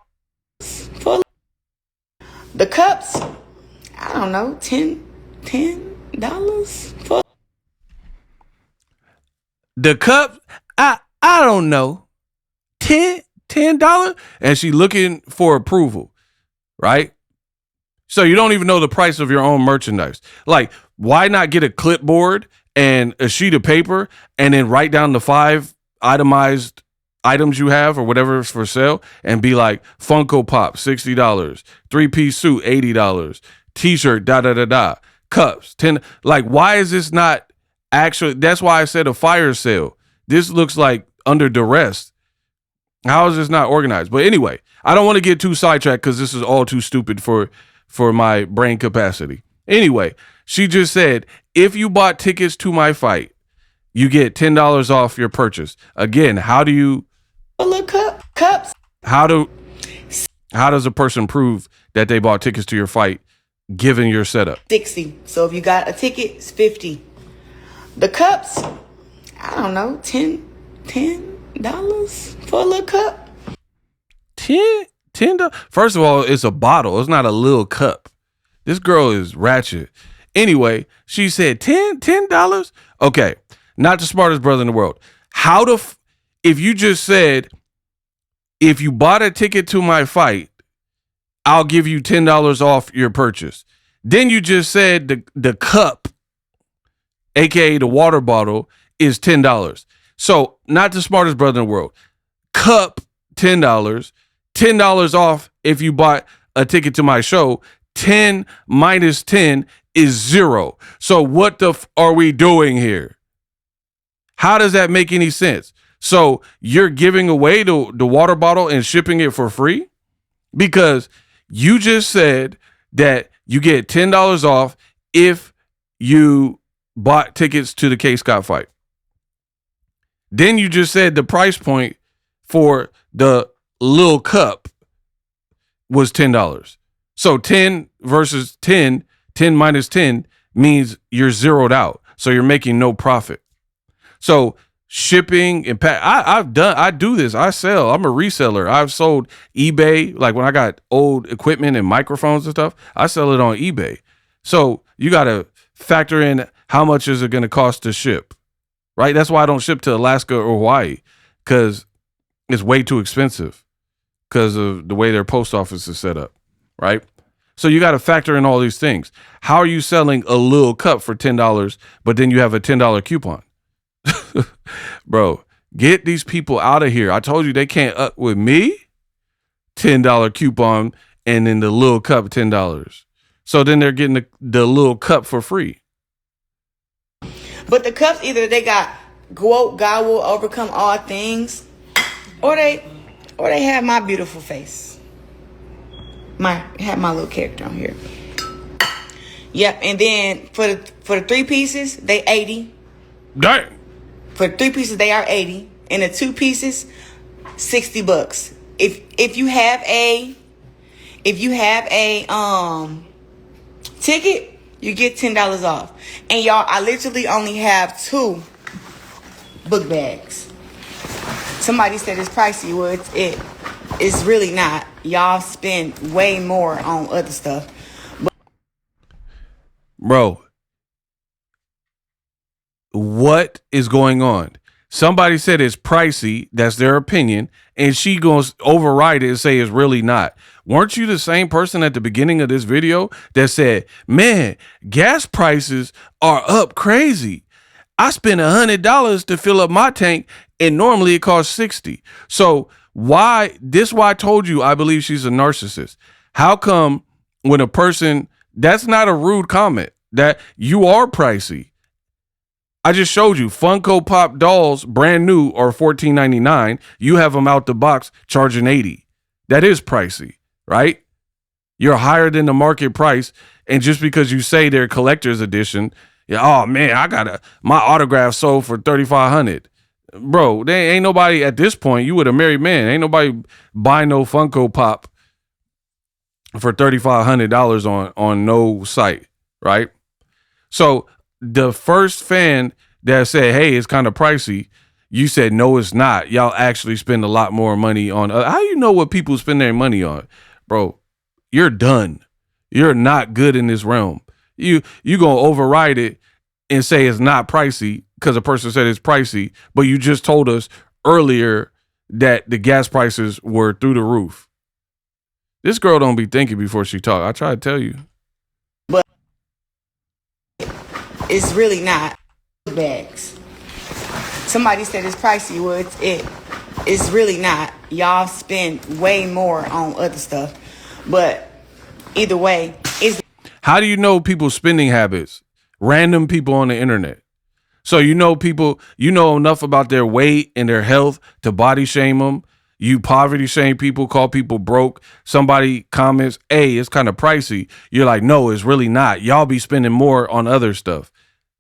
Full. The cups, I don't know, $10 for the cup. I don't know, $10, and she looking for approval, right? So you don't even know the price of your own merchandise. Like, why not get a clipboard and a sheet of paper and then write down the 5 itemized items you have or whatever is for sale and be like, Funko Pop, $60, 3-piece suit, $80, t-shirt, cups, 10. Like, why is this not actually? That's why I said a fire sale. This looks like under duress. How is this not organized? But anyway, I don't want to get too sidetracked because this is all too stupid for my brain capacity. Anyway, she just said, if you bought tickets to my fight, you get $10 off your purchase. Again, how do you cups? How does a person prove that they bought tickets to your fight given your setup? 60. So if you got a ticket, it's 50. The cups, I don't know, $10 for a little cup. $10? First of all, it's a bottle. It's not a little cup. This girl is ratchet. Anyway, she said $10? Okay, not the smartest brother in the world. If you just said, if you bought a ticket to my fight, I'll give you $10 off your purchase. Then you just said the cup, aka the water bottle, is $10. So not the smartest brother in the world. Cup, $10. $10 off if you bought a ticket to my show. 10 minus 10 is 0. So what the are we doing here? How does that make any sense? So you're giving away the water bottle and shipping it for free? Because you just said that you get $10 off if you bought tickets to the K. Scott fight. Then you just said the price point for the little cup was $10. So 10 versus 10, 10 minus 10 means you're zeroed out. So you're making no profit. So shipping and I do this. I sell. I'm a reseller. I've sold eBay. Like when I got old equipment and microphones and stuff, I sell it on eBay. So you got to factor in how much is it going to cost to ship, right? That's why I don't ship to Alaska or Hawaii, because it's way too expensive because of the way their post office is set up, right? So you got to factor in all these things. How are you selling a little cup for $10, but then you have a $10 coupon? Bro, get these people out of here. I told you they can't up with me. $10 coupon and then the little cup $10. So then they're getting the little cup for free. But the cups, either they got God will overcome all things, or they have my beautiful face. Have my little character on here. Yep, and then for the 3 pieces, they 80. Dang. For 3 pieces, they are 80, and the 2 pieces, $60. If you have a ticket, you get $10 off. And y'all, I literally only have 2 book bags. Somebody said it's pricey. Well, It's really not. Y'all spend way more on other stuff. Bro, what is going on? Somebody said it's pricey. That's their opinion. And she goes override it and say it's really not. Weren't you the same person at the beginning of this video that said, man, gas prices are up crazy. I spent $100 to fill up my tank and normally it costs $60. So why I told you I believe she's a narcissist. How come when a person, that's not a rude comment, that you are pricey. I just showed you Funko Pop dolls, brand new, are $14.99. You have them out the box charging $80. That is pricey, right? You're higher than the market price, and just because you say they're collector's edition, oh man, my autograph sold for $3,500. Bro, there ain't nobody at this point. You with a married man, ain't nobody buying no Funko Pop for $3,500 on no site, right? So the first fan that said, hey, it's kind of pricey, you said, no, it's not. Y'all actually spend a lot more money on. How you know what people spend their money on? Bro, you're done. You're not good in this realm. You going to override it and say it's not pricey because a person said it's pricey, but you just told us earlier that the gas prices were through the roof. This girl don't be thinking before she talk. I try to tell you. But it's really not. Bags. Somebody said it's pricey. Well, it's really not. Y'all spend way more on other stuff. But either way, how do you know people's spending habits? Random people on the internet. So you know enough about their weight and their health to body shame them. You poverty shame people, call people broke. Somebody comments, hey, it's kind of pricey. You're like, no, it's really not. Y'all be spending more on other stuff.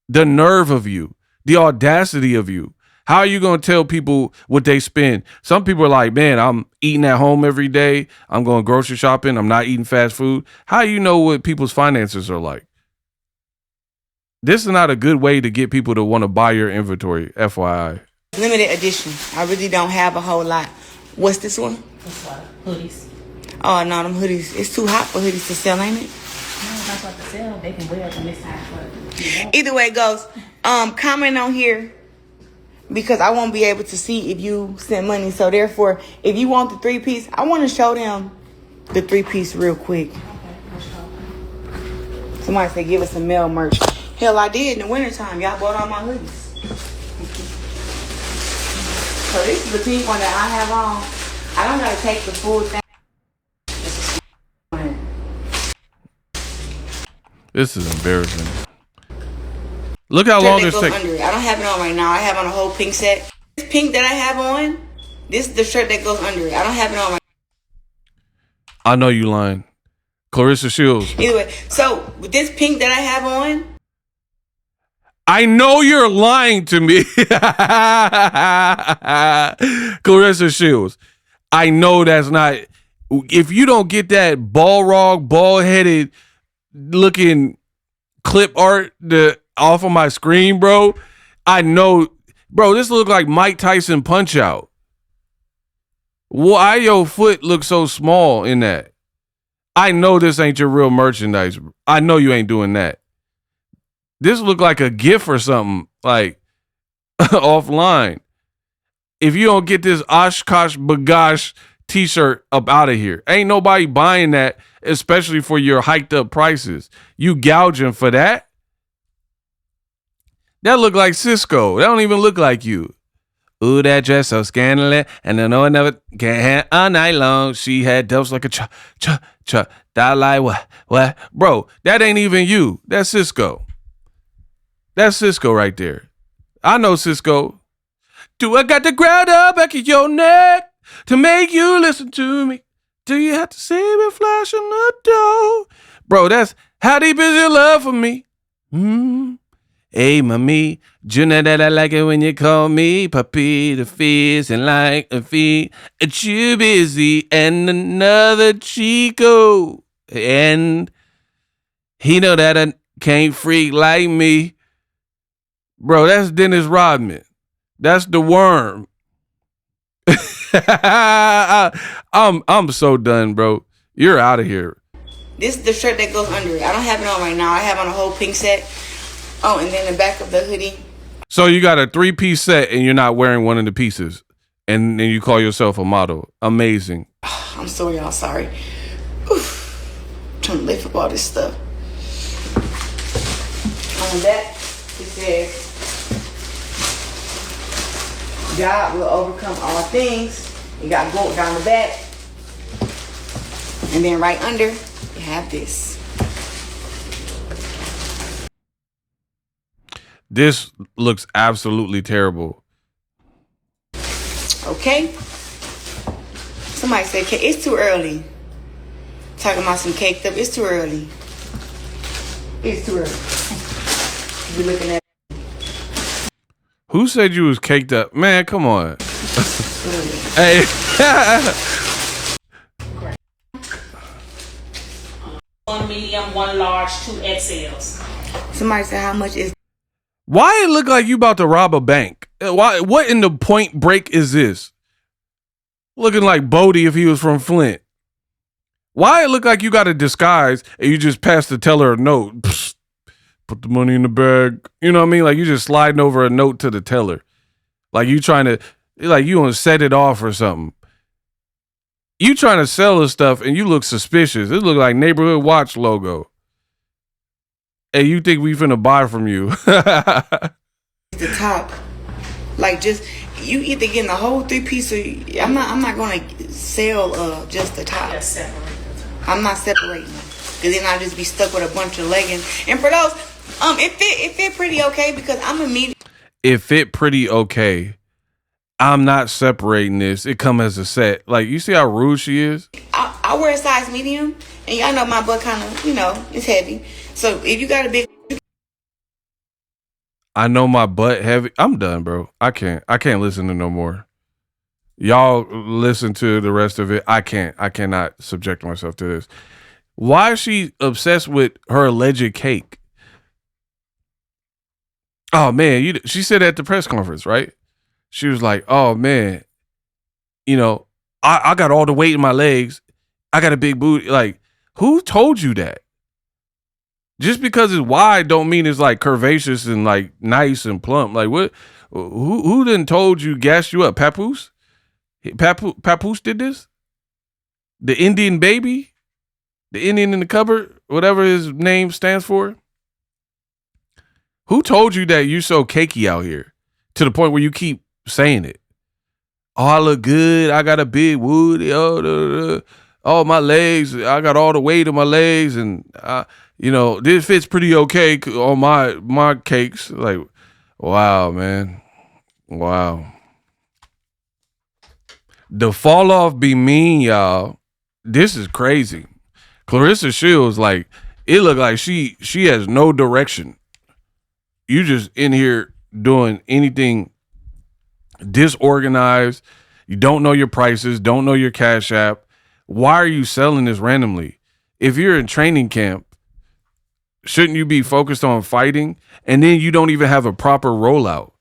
The nerve of you, the audacity of you. How are you going to tell people what they spend? Some people are like, man, I'm eating at home every day. I'm going grocery shopping. I'm not eating fast food. How do you know what people's finances are like? This is not a good way to get people to want to buy your inventory, FYI. Limited edition. I really don't have a whole lot. What's this one? What's what? Hoodies. Oh, no, them hoodies. It's too hot for hoodies to sell, ain't it? No, that's what to sell. They can wear them this time. Either way it goes, comment on here because I won't be able to see if you send money. So therefore, if you want the 3-piece, I want to show them the 3-piece real quick. Somebody said give us some male merch. Hell, I did in the wintertime. Y'all bought all my hoodies. So this is the pink one that I have on. I don't gotta take the full thing. This is embarrassing. Look how long it's taking. I don't have it on right now. I have on a whole pink set. This pink that I have on, this is the shirt that goes under it. I don't have it on right now. I know you lying. Claressa Shields. Either way, so with this pink that I have on, I know you're lying to me. Claressa Shields. I know that's not. If you don't get that bald-headed looking clip art off of my screen, bro, I know, bro, this look like Mike Tyson Punch Out. Why your foot look so small in that? I know this ain't your real merchandise. I know you ain't doing that. This look like a gift or something, like offline. If you don't get this Oshkosh Bagosh t-shirt up out of here, ain't nobody buying that, especially for your hiked up prices. You gouging for that? That look like Cisco. That don't even look like you. Ooh, that dress so scandalous, and I know I never can't have all night long. She had dubs like a cha. That like what? Bro, that ain't even you. That's Cisco. That's Cisco right there. I know Cisco. Do I got the ground up back of your neck to make you listen to me? Do you have to see me flashing the door? Bro, that's how deep is your love for me? Hey, mommy, you know that I like it when you call me puppy, the fears and like a feet. You busy and another Chico. And he know that I can't freak like me. Bro, that's Dennis Rodman. That's the Worm. I'm so done, bro. You're out of here. This is the shirt that goes under it. I don't have it on right now. I have on a whole pink set. Oh, and then the back of the hoodie. So you got a 3-piece set and you're not wearing one of the pieces, and then you call yourself a model. Amazing. I'm sorry, y'all. Sorry. Oof. I'm trying to lift up all this stuff. On the back, it says, God will overcome all things. You got gold down the back. And then right under, you have this. This looks absolutely terrible. Okay? Somebody said, it's too early. Talking about some caked up. It's too early. It's too early. You're looking at. Who said you was caked up? Man, come on. Hey. One medium, one large, 2 XLs. Somebody said, how much is. Why it look like you about to rob a bank? Why? What in the Point Break is this? Looking like Bodie if he was from Flint. Why it look like you got a disguise and you just pass the teller a note? Psst, put the money in the bag. You know what I mean? Like you just sliding over a note to the teller. Like you trying to, like you want to set it off or something. You trying to sell this stuff and you look suspicious. It look like Neighborhood Watch logo. And you think we finna buy from you. The top. Like just, you either getting the whole 3-piece or I'm not gonna sell just the top. I'm not separating them. Cause then I'll just be stuck with a bunch of leggings. And for those, it fit pretty okay because I'm a medium. It fit pretty okay. I'm not separating this. It come as a set. Like, you see how rude she is? I wear a size medium, and y'all know my butt kind of, it's heavy. So if you got a big, I know my butt heavy. I'm done, bro. I can't listen to no more. Y'all listen to the rest of it. I cannot subject myself to this. Why is she obsessed with her alleged cake? Oh man, she said at the press conference, right? She was like, oh man, I got all the weight in my legs. I got a big booty. Like, who told you that? Just because it's wide don't mean it's like curvaceous and like nice and plump. Like what? Who done told you, gassed you up? Papoose? Papoose did this? The Indian baby? The Indian in the cupboard? Whatever his name stands for? Who told you that you're so cakey out here to the point where you keep saying it? Oh, I look good. I got a big woody. Oh, my legs. I got all the weight in my legs, and this fits pretty okay on my cakes. Like, wow, man, wow. The fall off be mean, y'all. This is crazy. Claressa Shields, like, it looked like she has no direction. You just in here doing anything disorganized. You don't know your prices, don't know your Cash App. Why are you selling this randomly? If you're in training camp, shouldn't you be focused on fighting? And then you don't even have a proper rollout,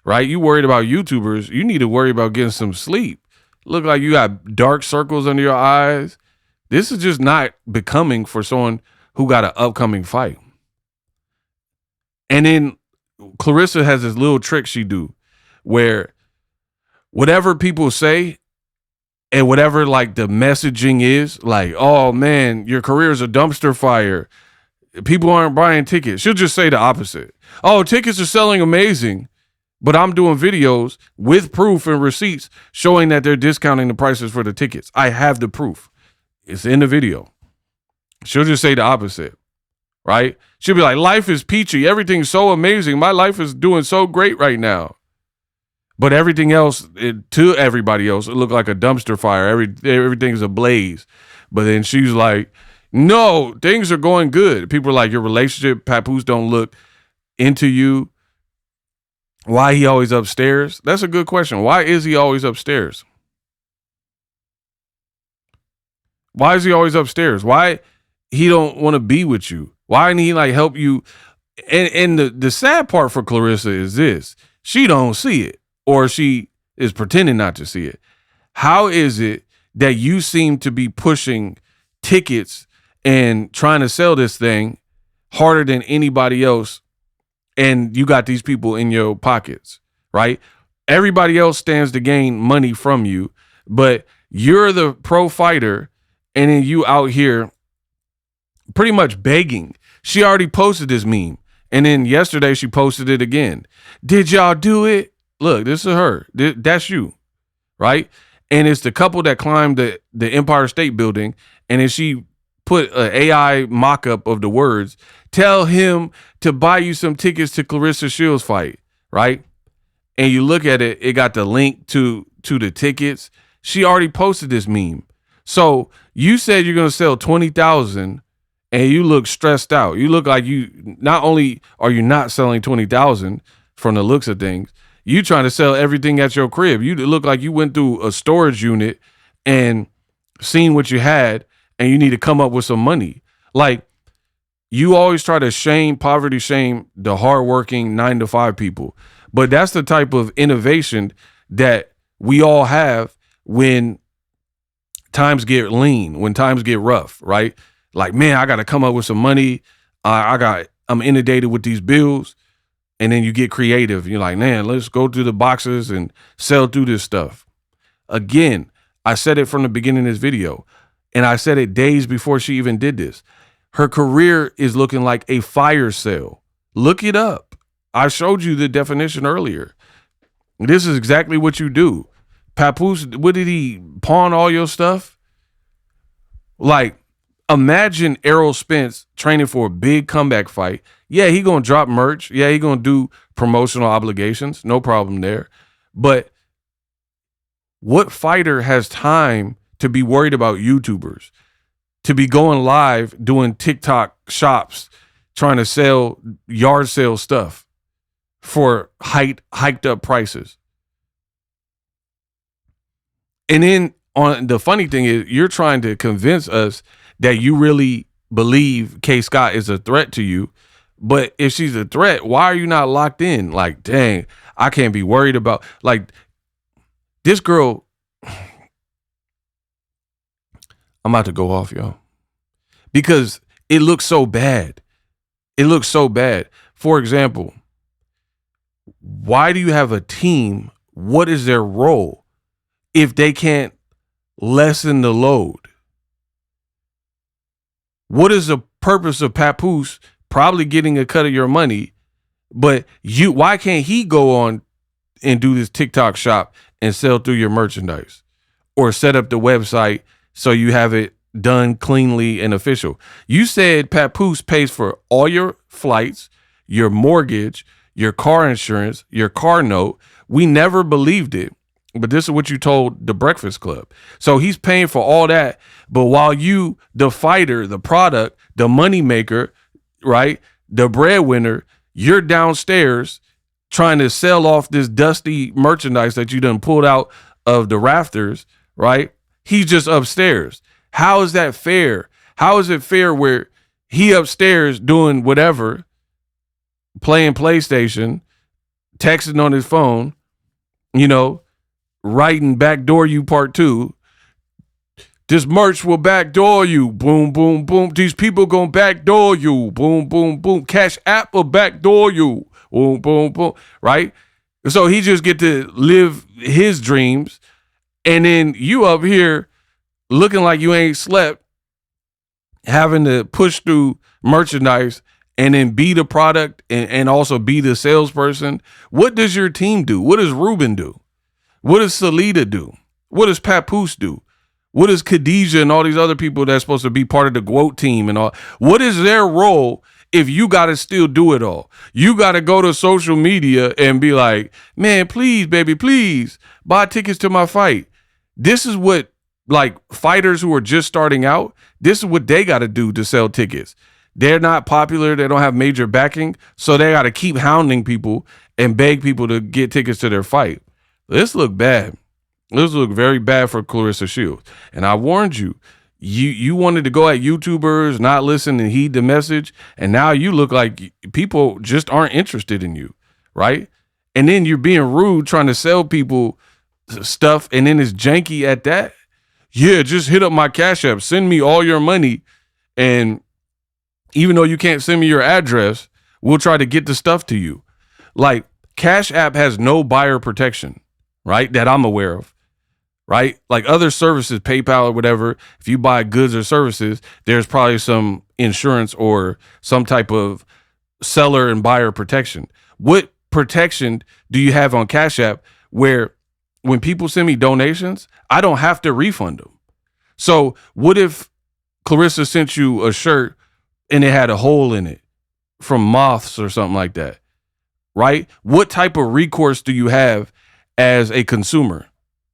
right? You worried about YouTubers. You need to worry about getting some sleep. Look like you got dark circles under your eyes. This is just not becoming for someone who got an upcoming fight. And then Claressa has this little trick she do where whatever people say and whatever like the messaging is, like, oh man, your career is a dumpster fire. People aren't buying tickets. She'll just say the opposite. Oh, tickets are selling amazing, but I'm doing videos with proof and receipts showing that they're discounting the prices for the tickets. I have the proof. It's in the video. She'll just say the opposite, right? She'll be like, life is peachy. Everything's so amazing. My life is doing so great right now. But everything else, to everybody else, it looked like a dumpster fire. Everything's ablaze. But then she's like, no, things are going good. People are like, your relationship, Papoose don't look into you. Why he always upstairs? That's a good question. Why is he always upstairs? Why is he always upstairs? Why he don't want to be with you? Why didn't he like help you? And the sad part for Claressa is this. She don't see it, or she is pretending not to see it. How is it that you seem to be pushing tickets and trying to sell this thing harder than anybody else, and you got these people in your pockets, right? Everybody else stands to gain money from you, but you're the pro fighter, and then you out here pretty much begging. She already posted this meme, and then yesterday she posted it again. Did y'all do it? Look, this is her. That's you, right? And it's the couple that climbed the Empire State Building, and then she put an AI mock-up of the words, tell him to buy you some tickets to Claressa Shields fight, right? And you look at it, it got the link to the tickets. She already posted this meme. So you said you're going to sell 20,000 and you look stressed out. You look like you, not only are you not selling 20,000 from the looks of things, you trying to sell everything at your crib. You look like you went through a storage unit and seen what you had and you need to come up with some money. Like, you always try to poverty shame the hardworking 9-to-5 people. But that's the type of innovation that we all have when times get lean, when times get rough, right? Like, man, I got to come up with some money. I'm inundated with these bills. And then you get creative. You're like, man, let's go through the boxes and sell through this stuff. Again, I said it from the beginning of this video, and I said it days before she even did this. Her career is looking like a fire sale. Look it up. I showed you the definition earlier. This is exactly what you do. Papoose, what did he pawn all your stuff? Like, imagine Errol Spence training for a big comeback fight. Yeah, he gonna drop merch. Yeah, he gonna do promotional obligations. No problem there. But what fighter has time to be worried about YouTubers, to be going live doing TikTok shops, trying to sell yard sale stuff for hiked up prices? And then the funny thing is, you're trying to convince us that you really believe K. Scott is a threat to you. But if she's a threat, why are you not locked in? Like, dang, I can't be worried about, like, this girl. I'm about to go off, y'all, because it looks so bad. It looks so bad. For example, why do you have a team? What is their role if they can't lessen the load? What is the purpose of Papoose probably getting a cut of your money, but why can't he go on and do this TikTok shop and sell through your merchandise, or set up the website so you have it done cleanly and official? You said Papoose pays for all your flights, your mortgage, your car insurance, your car note. We never believed it, but this is what you told the Breakfast Club. So he's paying for all that, but while you, the fighter, the product, the money maker, right, the breadwinner, you're downstairs trying to sell off this dusty merchandise that you done pulled out of the rafters, right? He's just upstairs. How is that fair? How is it fair where he upstairs doing whatever, playing PlayStation, texting on his phone, writing Backdoor You Part 2. This merch will backdoor you. Boom, boom, boom. These people gonna backdoor you. Boom, boom, boom. Cash App will backdoor you. Boom, boom, boom. Right? So he just get to live his dreams. And then you up here looking like you ain't slept, having to push through merchandise and then be the product and also be the salesperson. What does your team do? What does Ruben do? What does Salida do? What does Papoose do? What is Khadijah and all these other people that's supposed to be part of the GWOAT team and all? What is their role if you got to still do it all? You got to go to social media and be like, man, please, baby, please buy tickets to my fight. This is what, like, fighters who are just starting out, this is what they got to do to sell tickets. They're not popular. They don't have major backing. So they got to keep hounding people and beg people to get tickets to their fight. This look bad. This look very bad for Claressa Shields. And I warned you, you wanted to go at YouTubers, not listen and heed the message. And now you look like people just aren't interested in you, right? And then you're being rude, trying to sell people stuff and then it's janky at that, yeah, just hit up my Cash App. Send me all your money. And even though you can't send me your address, we'll try to get the stuff to you. Like, Cash App has no buyer protection, right? That I'm aware of, right? Like other services, PayPal or whatever, if you buy goods or services, there's probably some insurance or some type of seller and buyer protection. What protection do you have on Cash App where when people send me donations, I don't have to refund them? So what if Claressa sent you a shirt and it had a hole in it from moths or something like that, right? What type of recourse do you have as a consumer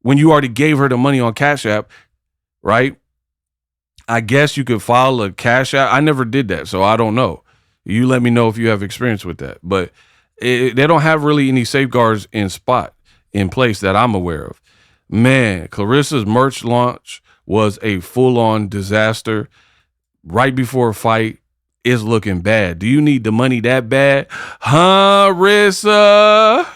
when you already gave her the money on Cash App, right? I guess you could file a Cash App. I never did that, so I don't know. You let me know if you have experience with that. But they don't have really any safeguards in place that I'm aware of. Man, Claressa's merch launch was a full-on disaster. Right before a fight, it's looking bad. Do you need the money that bad? Huh, Rissa?